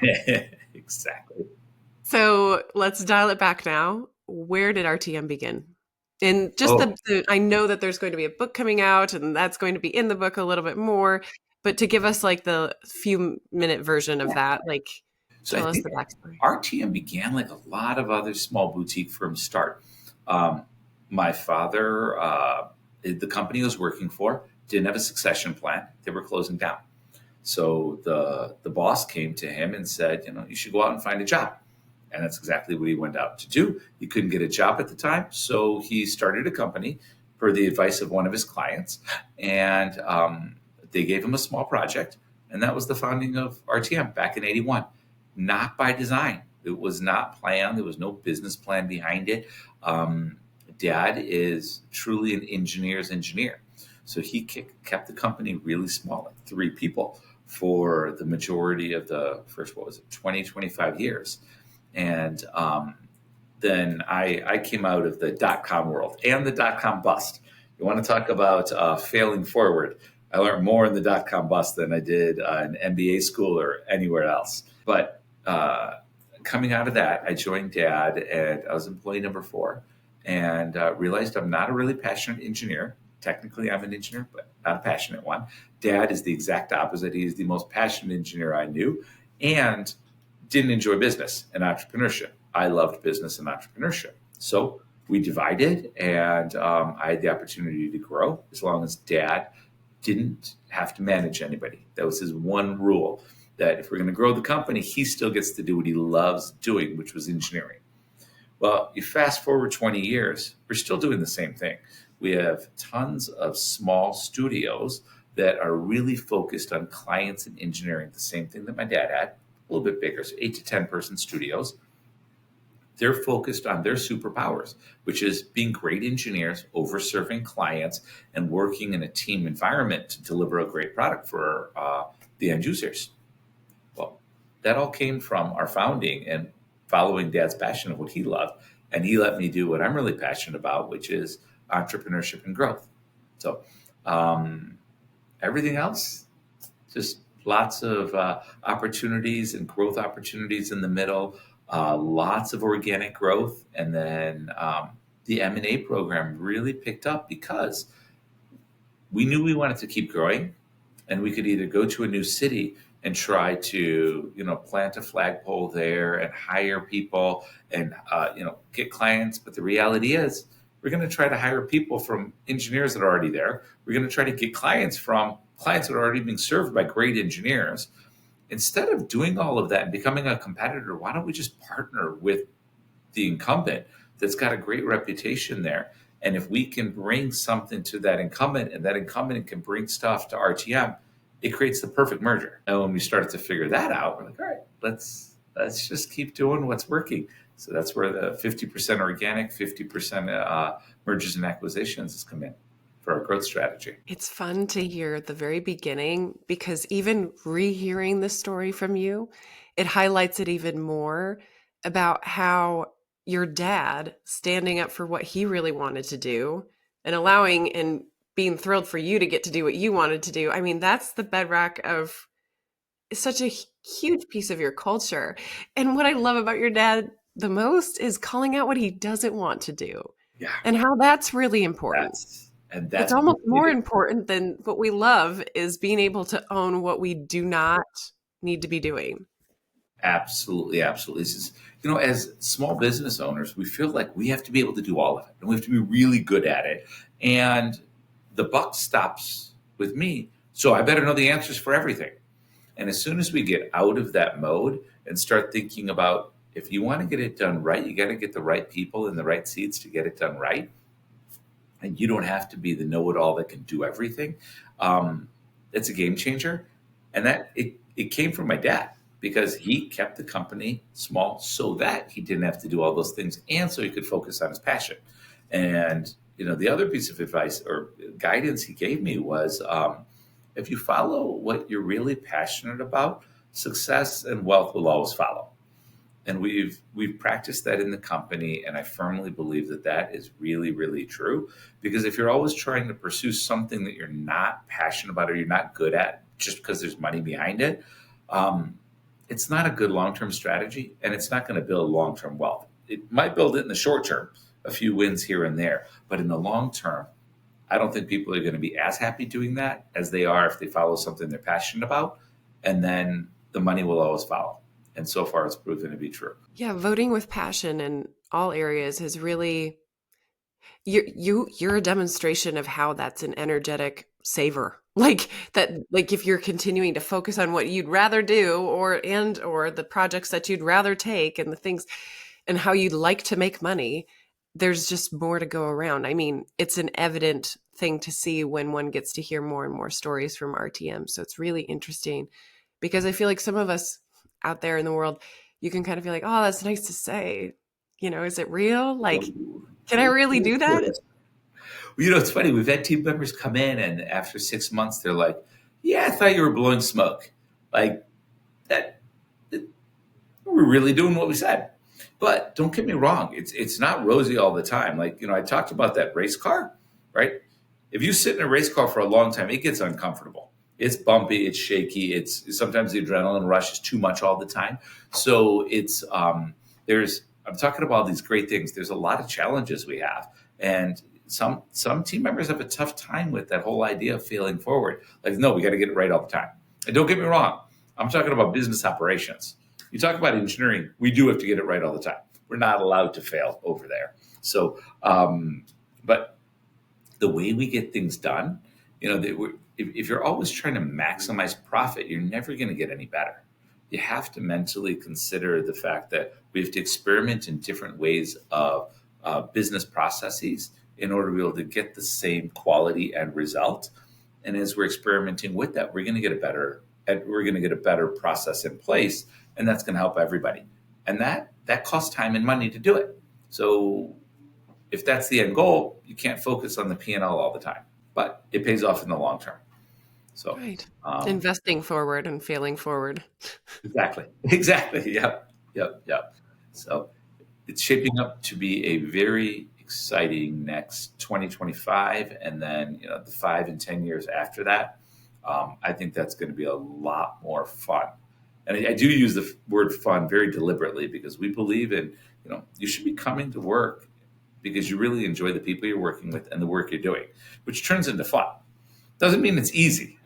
Exactly. So let's dial it back now. Where did RTM begin? And just Oh, I know that there's going to be a book coming out and that's going to be in the book a little bit more, but to give us like the few minute version of yeah. that, like So I tell us think the backstory. RTM began like a lot of other small boutique firms start. Um, my father, the company he was working for, didn't have a succession plan. They were closing down. So the boss came to him and said, you should go out and find a job. And that's exactly what he went out to do. He couldn't get a job at the time, so he started a company per the advice of one of his clients. And they gave him a small project. And that was the founding of RTM back in 81. Not by design. It was not planned. There was no business plan behind it. Um, Dad is truly an engineer's engineer. So he kept the company really small, like 3 people, for the majority of the first, 20, 25 years. And then I came out of the .com world and the .com bust. You want to talk about failing forward? I learned more in the .com bust than I did in MBA school or anywhere else. But coming out of that, I joined Dad, and I was employee number 4, and realized I'm not a really passionate engineer. Technically, I'm an engineer, but not a passionate one. Dad is the exact opposite. He is the most passionate engineer I knew, and didn't enjoy business and entrepreneurship. I loved business and entrepreneurship. So we divided, and I had the opportunity to grow as long as Dad didn't have to manage anybody. That was his one rule, that if we're going to grow the company, he still gets to do what he loves doing, which was engineering. Well, you fast forward 20 years, we're still doing the same thing. We have tons of small studios that are really focused on clients and engineering, the same thing that my dad had, a little bit bigger, so 8 to 10 person studios. They're focused on their superpowers, which is being great engineers, over serving clients, and working in a team environment to deliver a great product for the end users. Well, that all came from our founding and following Dad's passion of what he loved. And he let me do what I'm really passionate about, which is entrepreneurship and growth. So everything else, just lots of opportunities and growth opportunities in the middle, lots of organic growth. And then the M&A program really picked up because we knew we wanted to keep growing, and we could either go to a new city and try to plant a flagpole there and hire people and get clients. But the reality is we're going to try to hire people from engineers that are already there. We're going to try to get clients from clients that are already being served by great engineers. Instead of doing all of that and becoming a competitor, why don't we just partner with the incumbent that's got a great reputation there? And if we can bring something to that incumbent, and that incumbent can bring stuff to RTM, it creates the perfect merger. And when we started to figure that out, we're like, all right, let's just keep doing what's working. So that's where the 50% organic, 50% mergers and acquisitions has come in for our growth strategy. It's fun to hear at the very beginning, because even rehearing the story from you, it highlights it even more about how your dad standing up for what he really wanted to do and allowing and being thrilled for you to get to do what you wanted to do. I mean, that's the bedrock of such a huge piece of your culture. And what I love about your dad the most is calling out what he doesn't want to do Yeah, and how that's really important. that's And It's that's almost it more is. important than what we love is being able to own what we do not need to be doing. Absolutely, absolutely. This is, as small business owners, we feel like we have to be able to do all of it and we have to be really good at it. And the buck stops with me. So I better know the answers for everything. And as soon as we get out of that mode and start thinking about if you want to get it done right, you got to get the right people in the right seats to get it done right. And you don't have to be the know-it-all that can do everything. It's a game changer, and that it came from my dad because he kept the company small so that he didn't have to do all those things, and so he could focus on his passion. And the other piece of advice or guidance he gave me was, if you follow what you're really passionate about, success and wealth will always follow. And we've practiced that in the company, and I firmly believe that that is really, really true. Because if you're always trying to pursue something that you're not passionate about or you're not good at just because there's money behind it, it's not a good long-term strategy, and it's not going to build long-term wealth. It might build it in the short term, a few wins here and there, but in the long term, I don't think people are going to be as happy doing that as they are if they follow something they're passionate about, and then the money will always follow. And so far, it's proven to be true. Yeah, voting with passion in all areas is really you're a demonstration of how that's an energetic saver. Like that, like if you're continuing to focus on what you'd rather do or the projects that you'd rather take and the things and how you'd like to make money, there's just more to go around. I mean, it's an evident thing to see when one gets to hear more and more stories from RTM. So it's really interesting because I feel like some of us out there in the world, you can kind of feel like, oh, that's nice to say. Is it real? Like, can I really do that? Well, it's funny. We've had team members come in, and after 6 months, they're like, "Yeah, I thought you were blowing smoke. Like that, we're really doing what we said." But don't get me wrong; it's not rosy all the time. Like I talked about that race car, right? If you sit in a race car for a long time, it gets uncomfortable. It's bumpy, it's shaky. It's sometimes the adrenaline rush is too much all the time. So it's there's I'm talking about these great things. There's a lot of challenges we have, and some team members have a tough time with that whole idea of failing forward. Like, no, we got to get it right all the time. And don't get me wrong, I'm talking about business operations. You talk about engineering, we do have to get it right all the time. We're not allowed to fail over there. So, but the way we get things done, if you're always trying to maximize profit, you're never going to get any better. You have to mentally consider the fact that we have to experiment in different ways of business processes in order to be able to get the same quality and result. And as we're experimenting with that, we're going to get a better process in place, and that's going to help everybody. And that costs time and money to do it. So if that's the end goal, you can't focus on the P&L all the time, but it pays off in the long term. So, Right. um, Investing forward and failing forward. exactly, exactly. Yep, yep, yep. So it's shaping up to be a very exciting next 2025, and then the 5 and 10 years after that. I think that's going to be a lot more fun. And I do use the word fun very deliberately because we believe in you should be coming to work because you really enjoy the people you're working with and the work you're doing, which turns into fun. Doesn't mean it's easy.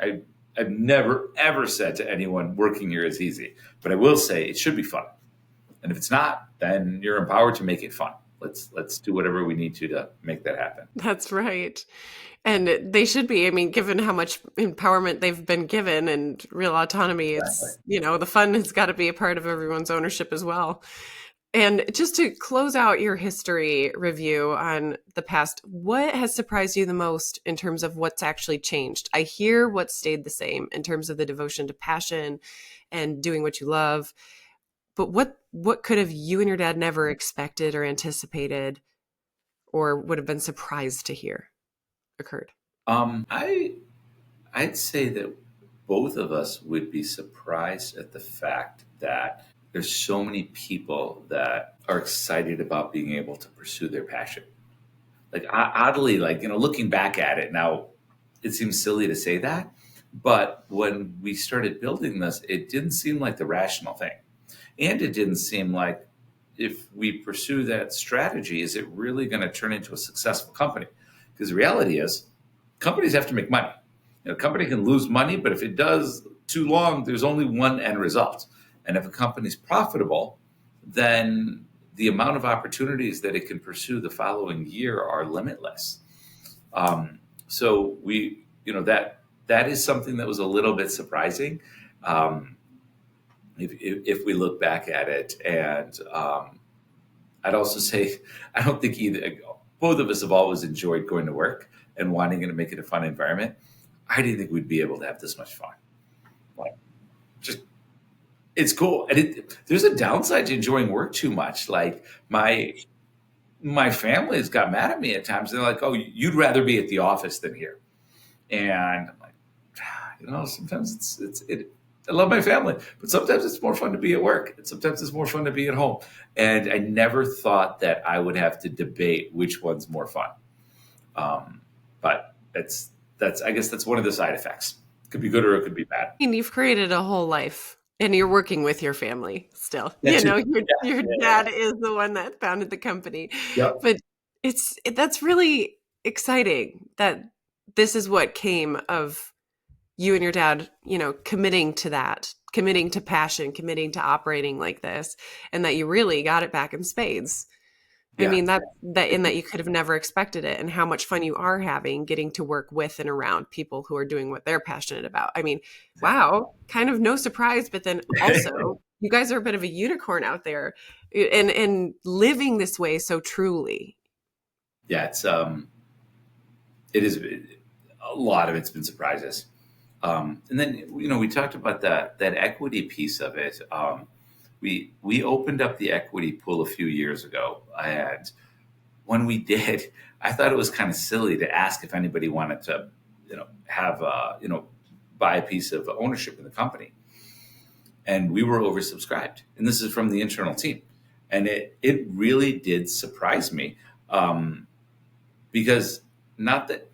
I've never, ever said to anyone working here is easy, but I will say it should be fun. And if it's not, then you're empowered to make it fun. Let's do whatever we need to make that happen. That's right. And they should be. I mean, given how much empowerment they've been given and real autonomy, Exactly. the fun has got to be a part of everyone's ownership as well. And just to close out your history review on the past, what has surprised you the most in terms of what's actually changed? I hear what stayed the same in terms of the devotion to passion and doing what you love. But what could have you and your dad never expected or anticipated or would have been surprised to hear occurred? I I'd say that both of us would be surprised at the fact that there's so many people that are excited about being able to pursue their passion. Like oddly, like looking back at it now, it seems silly to say that, but when we started building this, it didn't seem like the rational thing. And it didn't seem like if we pursue that strategy, is it really going to turn into a successful company? Because the reality is, companies have to make money. A company can lose money, but if it does too long, there's only one end result. And if a company's profitable, then the amount of opportunities that it can pursue the following year are limitless. So that is something that was a little bit surprising. If we look back at it, and I'd also say I don't think both of us have always enjoyed going to work and wanting to make it a fun environment. I didn't think we'd be able to have this much fun. Like, just it's cool, and there's a downside to enjoying work too much. Like my family has got mad at me at times. They're like, "Oh, you'd rather be at the office than here," and I'm like, sometimes I love my family, but sometimes it's more fun to be at work, and sometimes it's more fun to be at home. And I never thought that I would have to debate which one's more fun. But I guess that's one of the side effects. It could be good or it could be bad. And you've created a whole life and you're working with your family still. That's Your yeah. dad is the one that founded the company. Yep. But that's really exciting that this is what came of you and your dad, committing to that, committing to passion, committing to operating like this, and that you really got it back in spades. I mean, that in that you could have never expected it, and how much fun you are having getting to work with and around people who are doing what they're passionate about. I mean, wow, kind of no surprise, but then also you guys are a bit of a unicorn out there and living this way so truly. Yeah, it is a lot of it's been surprises. And then, we talked about that equity piece of it. We opened up the equity pool a few years ago, and when we did, I thought it was kind of silly to ask if anybody wanted to, have buy a piece of ownership in the company, and we were oversubscribed. And this is from the internal team, and it really did surprise me, because not that.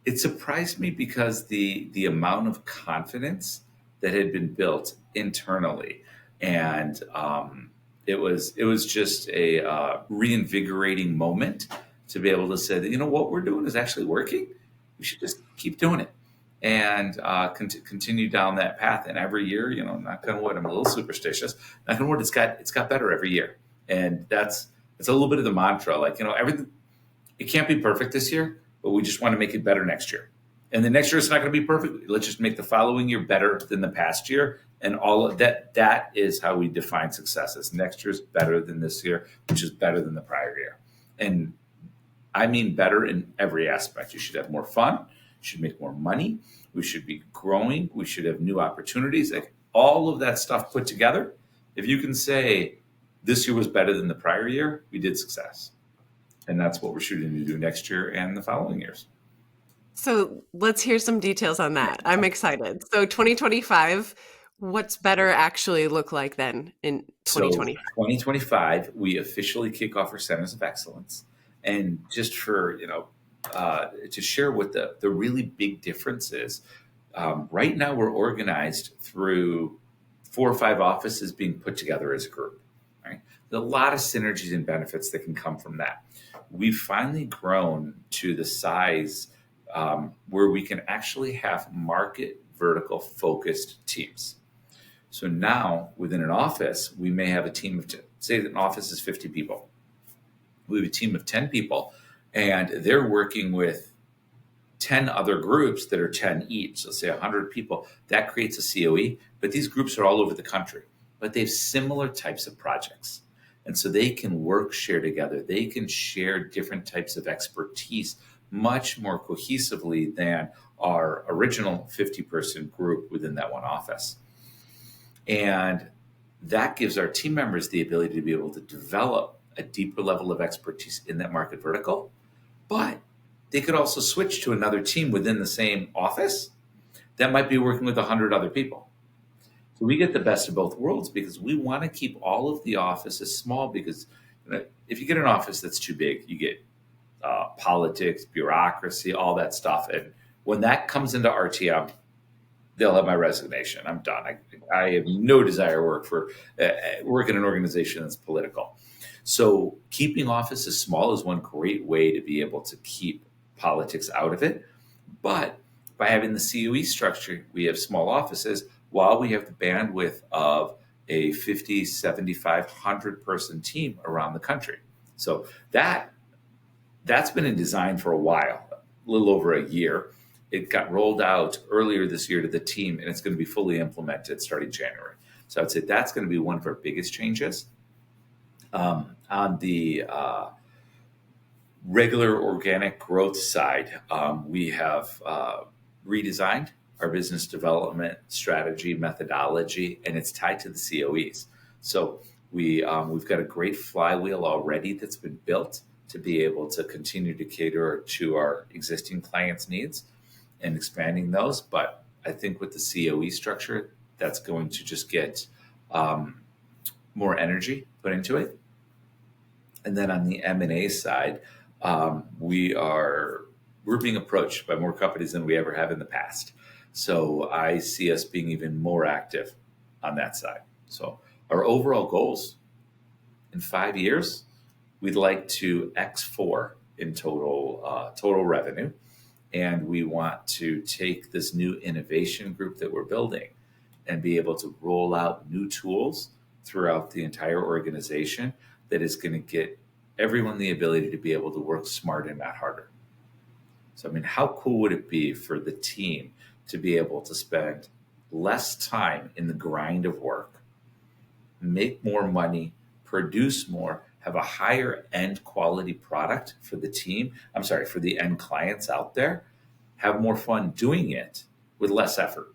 It surprised me because the amount of confidence that had been built internally, and it was just a reinvigorating moment to be able to say that what we're doing is actually working. We should just keep doing it and continue down that path. And every year, knock on wood, I'm a little superstitious. Knock on wood, it's got better every year, and it's a little bit of the mantra. Like everything, it can't be perfect this year, but we just want to make it better next year. And the next year it's not going to be perfect. Let's just make the following year better than the past year. And all of that is how we define success. As next year is better than this year, which is better than the prior year. And I mean better in every aspect. You should have more fun. You should make more money. We should be growing. We should have new opportunities. Like all of that stuff put together. If you can say this year was better than the prior year, we did success. And that's what we're shooting to do next year and the following years. So let's hear some details on that. I'm excited. So 2025, what's better actually look like then in 2025? So 2025, we officially kick off our Centers of Excellence. And just for, to share what the really big difference is, right now we're organized through 4 or 5 offices being put together as a group. Right? There's a lot of synergies and benefits that can come from that. We've finally grown to the size where we can actually have market vertical focused teams. So now within an office, we may have a team of, say that an office is 50 people. We have a team of 10 people, and they're working with 10 other groups that are 10 each. So say 100 people. That creates a COE, but these groups are all over the country, but they have similar types of projects. And so they can work, share together. They can share different types of expertise much more cohesively than our original 50-person group within that one office. And that gives our team members the ability to be able to develop a deeper level of expertise in that market vertical. But they could also switch to another team within the same office that might be working with 100 other people. So we get the best of both worlds because we want to keep all of the offices small, because if you get an office that's too big, you get politics, bureaucracy, all that stuff. And when that comes into RTM, they'll have my resignation. I'm done. I have no desire to work in an organization that's political. So keeping offices small is one great way to be able to keep politics out of it. But by having the COE structure, we have small offices while we have the bandwidth of a 50, 75, 100 person team around the country. So that's been in design for a while, a little over a year. It got rolled out earlier this year to the team, and it's going to be fully implemented starting January. So I'd say that's going to be one of our biggest changes. On the regular organic growth side, we have redesigned our business development strategy methodology, and it's tied to the COEs. So we've got a great flywheel already that's been built to be able to continue to cater to our existing clients' needs and expanding those. But I think with the COE structure, that's going to just get more energy put into it. And then on the M&A side, we're being approached by more companies than we ever have in the past. So I see us being even more active on that side. So our overall goals in 5 years, we'd like to X4 in total revenue, and we want to take this new innovation group that we're building and be able to roll out new tools throughout the entire organization that is going to get everyone the ability to be able to work smart and not harder. So, I mean, how cool would it be for the team to be able to spend less time in the grind of work, make more money, produce more, have a higher end quality product for the team? I'm sorry, for the end clients out there, have more fun doing it with less effort.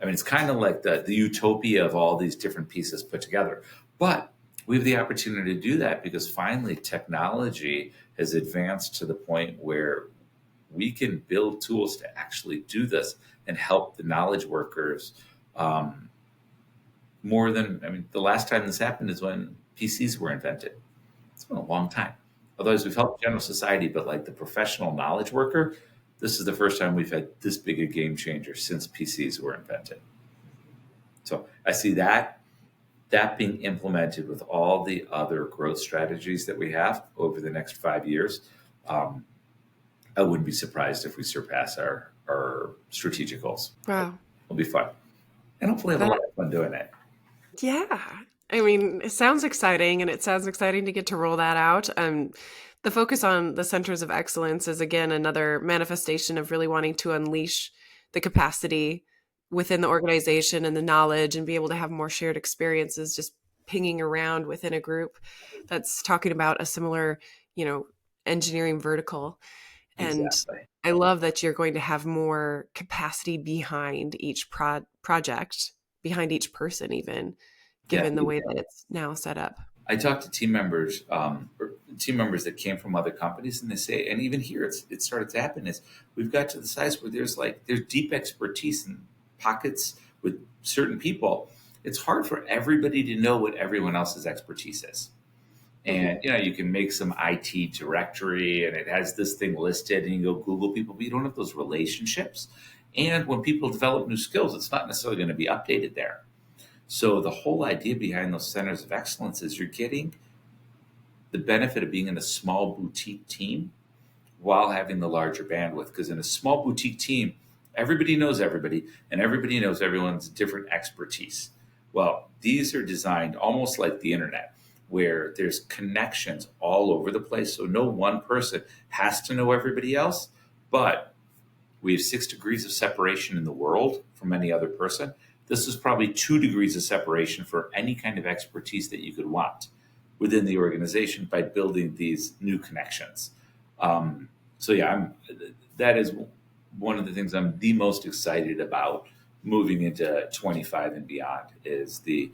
I mean, it's kind of like the utopia of all these different pieces put together. But we have the opportunity to do that because finally technology has advanced to the point where we can build tools to actually do this and help the knowledge workers more than, I mean, the last time this happened is when PCs were invented. It's been a long time. Otherwise, we've helped general society, but like the professional knowledge worker, this is the first time we've had this big a game changer since PCs were invented. So I see that being implemented with all the other growth strategies that we have over the next 5 years. I wouldn't be surprised if we surpass our strategic goals. Wow. It'll be fun. And hopefully have a lot of fun doing it. Yeah. I mean, it sounds exciting, and it sounds exciting to get to roll that out. The focus on the centers of excellence is, again, another manifestation of really wanting to unleash the capacity within the organization and the knowledge and be able to have more shared experiences just pinging around within a group that's talking about a similar, engineering vertical. And Exactly. I love that you're going to have more capacity behind each project, behind each person, even given the way that it's now set up. I talked to team members, that came from other companies, and they say, and even here, it started to happen. Is we've got to the size where there's deep expertise in pockets with certain people. It's hard for everybody to know what everyone else's expertise is. And you can make some IT directory and it has this thing listed and you go Google people, but you don't have those relationships. And when people develop new skills, it's not necessarily going to be updated there. So the whole idea behind those centers of excellence is you're getting the benefit of being in a small boutique team while having the larger bandwidth. Because in a small boutique team, everybody knows everybody and everybody knows everyone's different expertise. Well, these are designed almost like the internet, where there's connections all over the place. So no one person has to know everybody else, but we have 6 degrees of separation in the world from any other person. This is probably 2 degrees of separation for any kind of expertise that you could want within the organization by building these new connections. That is one of the things I'm the most excited about moving into 25 and beyond is the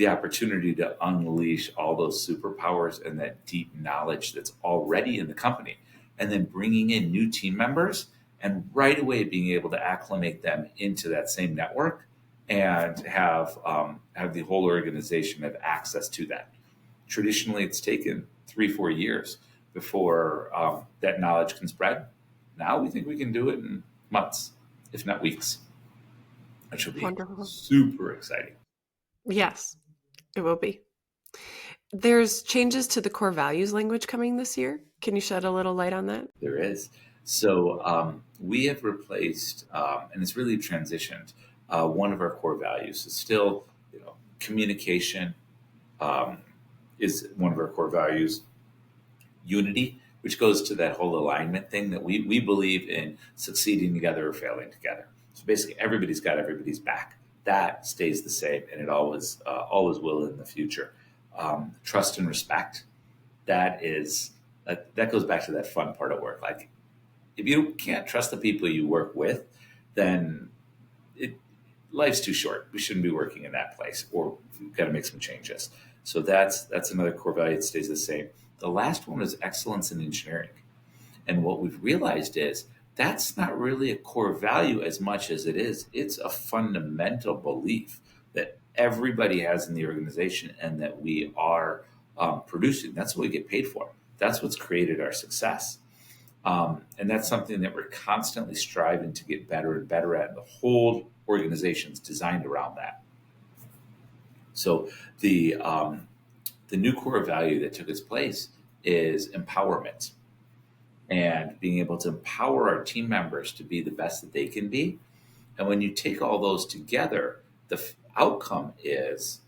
opportunity to unleash all those superpowers and that deep knowledge that's already in the company, and then bringing in new team members and right away being able to acclimate them into that same network and have the whole organization have access to that. Traditionally, it's taken 3-4 years before that knowledge can spread. Now we think we can do it in months, if not weeks, which will be Wonderful. super exciting. Yes, it will be. There's changes to the core values language coming this year. Can you shed a little light on that? There is. So we have replaced, and it's really transitioned. One of our core values is still, communication um, is one of our core values. Unity, which goes to that whole alignment thing that we believe in succeeding together or failing together. So basically, everybody's got everybody's back. That stays the same, and it always will in the future. Trust and respect. That goes back to that fun part of work. Like if you can't trust the people you work with, then it, life's too short. We shouldn't be working in that place, or we've got to make some changes. So that's another core value that stays the same. The last one is excellence in engineering. And what we've realized is that's not really a core value as much as it's a fundamental belief that everybody has in the organization and that we are producing. That's what we get paid for. That's what's created our success. And that's something that we're constantly striving to get better and better at. The whole organization is designed around that. So the new core value that took its place is empowerment and being able to empower our team members to be the best that they can be. And when you take all those together, the outcome is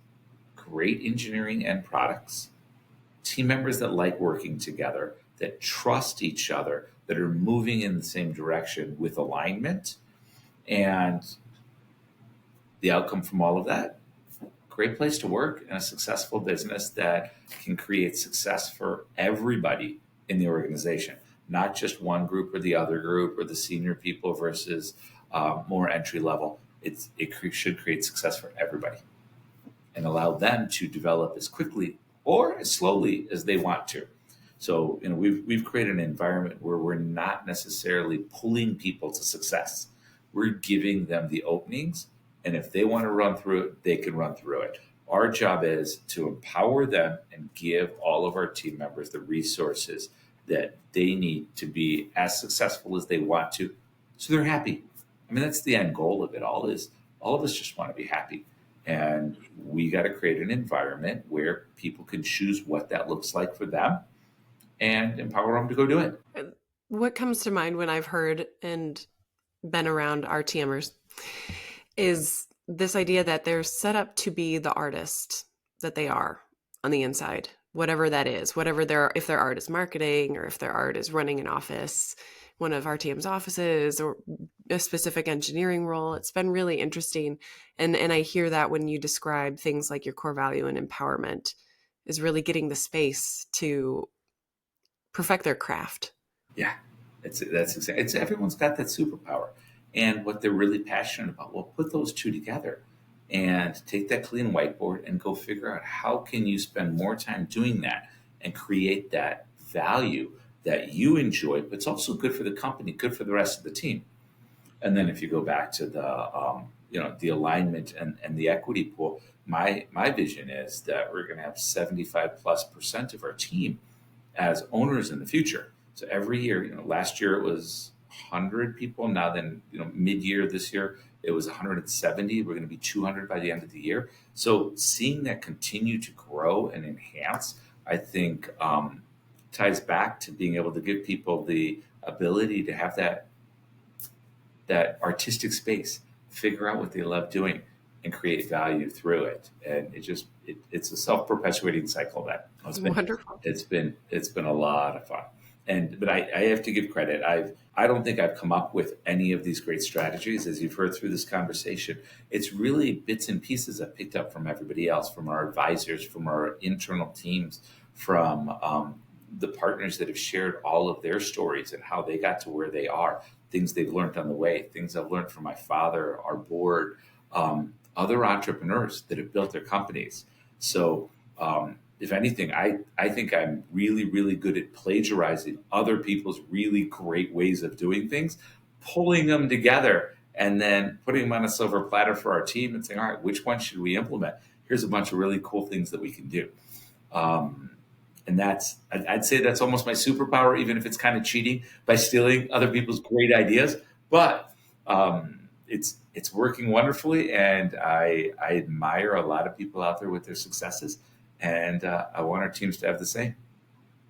great engineering end products, team members that like working together, that trust each other, that are moving in the same direction with alignment. And the outcome from all of that, great place to work and a successful business that can create success for everybody in the organization, not just one group or the other group or the senior people versus more entry level. Should create success for everybody and allow them to develop as quickly or as slowly as they want to. So, we've created an environment where we're not necessarily pulling people to success. We're giving them the openings, and if they want to run through it, they can run through it. Our job is to empower them and give all of our team members the resources that they need to be as successful as they want to, so they're happy. I mean, that's the end goal of it all. Is all of us just want to be happy, and we got to create an environment where people can choose what that looks like for them and empower them to go do it. What comes to mind when I've heard and been around RTMers is this idea that they're set up to be the artist that they are on the inside, whatever that is, if their art is marketing or if their art is running an office, one of RTM's offices, or a specific engineering role. It's been really interesting. And I hear that when you describe things like your core value and empowerment is really getting the space to perfect their craft. Yeah, that's exactly. It's everyone's got that superpower, and what they're really passionate about. Well, put those two together, and take that clean whiteboard and go figure out how can you spend more time doing that and create that value that you enjoy, but it's also good for the company, good for the rest of the team. And then if you go back to the alignment and the equity pool, my vision is that we're going to have 75+% of our team as owners in the future. So every year, last year it was 100 people. Now then, mid-year this year, it was 170. We're going to be 200 by the end of the year. So seeing that continue to grow and enhance, I think ties back to being able to give people the ability to have that artistic space, figure out what they love doing, and create value through it. And it's a self-perpetuating cycle that Wonderful. it's been a lot of fun. But I have to give credit. I don't think I've come up with any of these great strategies, as you've heard through this conversation. It's really bits and pieces I've picked up from everybody else, from our advisors, from our internal teams, from the partners that have shared all of their stories and how they got to where they are, things they've learned on the way, things I've learned from my father, our board, other entrepreneurs that have built their companies. So if anything, I think I'm really, really good at plagiarizing other people's really great ways of doing things, pulling them together, and then putting them on a silver platter for our team and saying, all right, which one should we implement? Here's a bunch of really cool things that we can do. And I'd say that's almost my superpower, even if it's kind of cheating by stealing other people's great ideas. But it's working wonderfully, and I admire a lot of people out there with their successes. And I want our teams to have the same.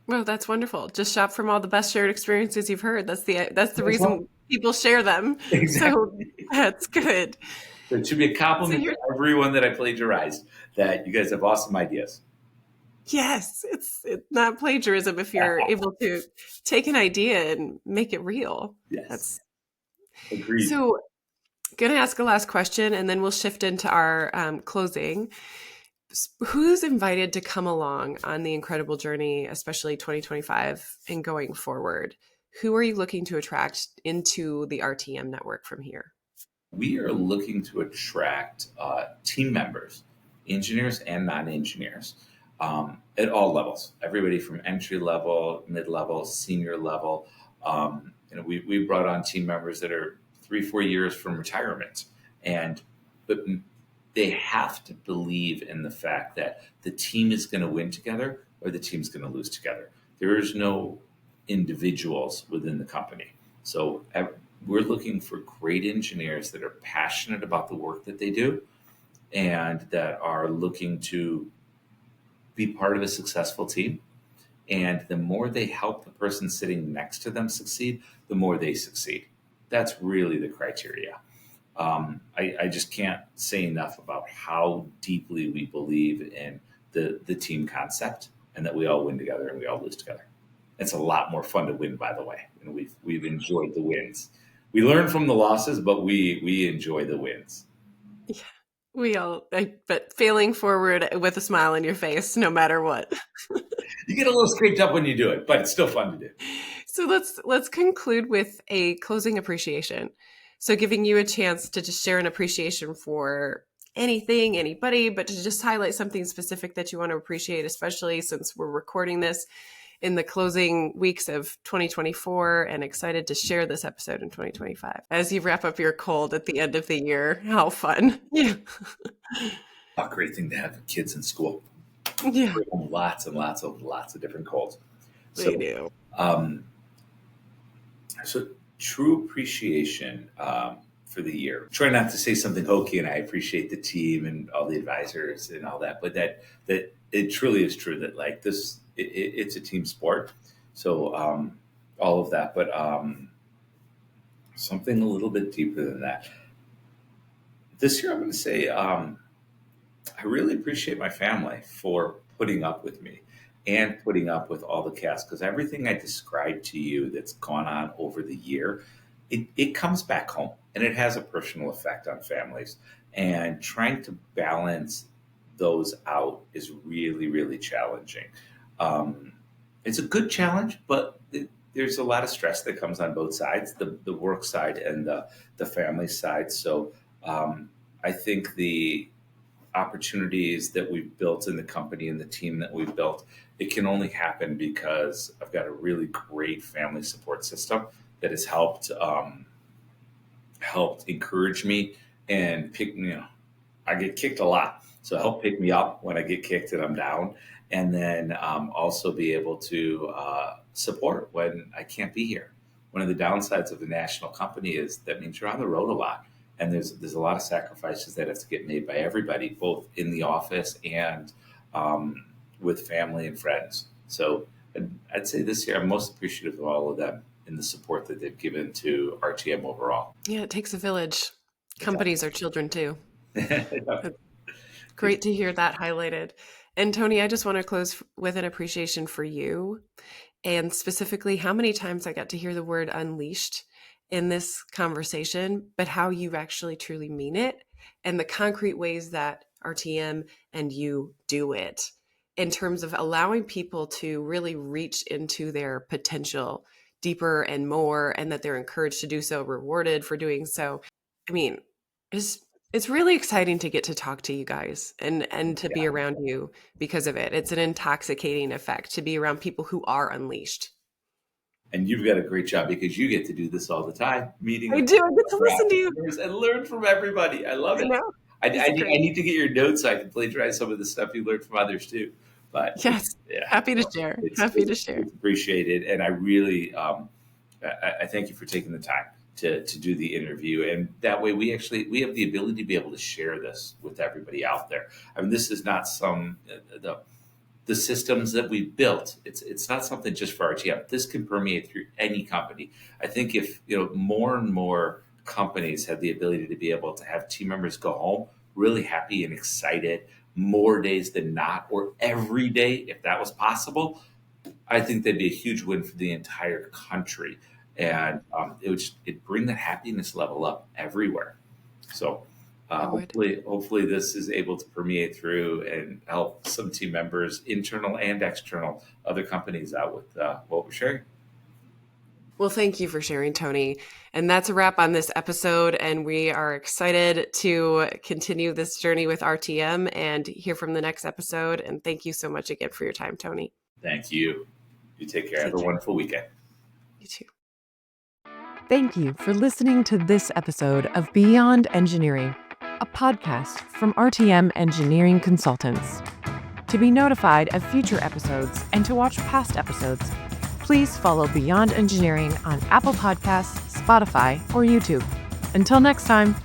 Well, that's wonderful. Just shop from all the best shared experiences you've heard. That's the That's all. reason people share them. So Exactly. that's good. So it should be a So compliment you're to everyone that I plagiarized that you guys have awesome ideas. yes, it's not plagiarism if you're able to take an idea and make it real. Yes. That's Agreed. so going to ask a last question and then we'll shift into our closing. Who's invited to come along on the incredible journey, especially 2025 and going forward? Who are you looking to attract into the RTM network from here? We are looking to attract team members, engineers and non-engineers, at all levels. Everybody from entry level, mid level, senior level. We brought on team members that are 3-4 years from retirement, and but they have to believe in the fact that the team is going to win together or the team's going to lose together. There is no individuals within the company. So we're looking for great engineers that are passionate about the work that they do and that are looking to be part of a successful team. And the more they help the person sitting next to them succeed, the more they succeed. That's really the criteria. I just can't say enough about how deeply we believe in the team concept and that we all win together and we all lose together. It's a lot more fun to win, by the way, and we've enjoyed the wins. We learn from the losses, but we enjoy the wins. Yeah, but failing forward with a smile on your face, no matter what. You get a little scraped up when you do it, but it's still fun to do. So let's conclude with a closing appreciation. So giving you a chance to just share an appreciation for anything, anybody, but to just highlight something specific that you want to appreciate, especially since we're recording this in the closing weeks of 2024 and excited to share this episode in 2025. As you wrap up your cold at the end of the year, how fun. Yeah. A great thing to have kids in school. Yeah, Lots and lots of different colds. they So, do. um, so true appreciation for the year. Try not to say something hokey, and I appreciate the team and all the advisors and all that, but that it truly is true that like this, it's a team sport. So all of that, but something a little bit deeper than that. This year, I'm going to say I really appreciate my family for putting up with me and putting up with all the chaos because everything I described to you that's gone on over the year, it comes back home and it has a personal effect on families. And trying to balance those out is really, really challenging. It's a good challenge, but there's a lot of stress that comes on both sides, the work side and the family side. So I think the opportunities that we've built in the company and the team that we've built, it can only happen because I've got a really great family support system that has helped encourage me and pick me. I get kicked a lot, so help pick me up when I get kicked and I'm down, and then also be able to support when I can't be here. One of the downsides of a national company is that means you're on the road a lot, and there's a lot of sacrifices that have to get made by everybody, both in the office and with family and friends. So I'd say this year I'm most appreciative of all of them and the support that they've given to RTM overall. Yeah, it takes a village. It Companies are children too. does. Great to hear that highlighted. And Tony, I just want to close with an appreciation for you and specifically how many times I got to hear the word unleashed in this conversation, but how you actually truly mean it and the concrete ways that RTM and you do it in terms of allowing people to really reach into their potential deeper and more, and that they're encouraged to do so, rewarded for doing so. I mean, it's really exciting to get to talk to you guys and to be Yeah. around you because of it. It's an intoxicating effect to be around people who are unleashed. And you've got a great job because you get to do this all the time, meeting I with do. I get to other listen to you. entrepreneurs and learn from everybody. I love I it. know. I It's great. need to get your notes so I can plagiarize some of the stuff you learned from others too. But Yes. yeah, Happy to share. Happy to share. it's appreciated, and I really I thank you for taking the time to do the interview, and that way we we have the ability to be able to share this with everybody out there. I mean, this is not some the systems that we built, it's not something just for RTM. This can permeate through any company. I think if more and more companies have the ability to be able to have team members go home really happy and excited more days than not, or every day if that was possible, I think that'd be a huge win for the entire country, and it'd bring the happiness level up everywhere. So hopefully this is able to permeate through and help some team members, internal and external, other companies out with what we're sharing. Well, thank you for sharing, Tony. And that's a wrap on this episode. And we are excited to continue this journey with RTM and hear from the next episode. And thank you so much again for your time, Tony. Thank you. You take care. Have a wonderful weekend. You too. Thank you for listening to this episode of Beyond Engineering, a podcast from RTM Engineering Consultants. To be notified of future episodes and to watch past episodes, please follow Beyond Engineering on Apple Podcasts, Spotify, or YouTube. Until next time.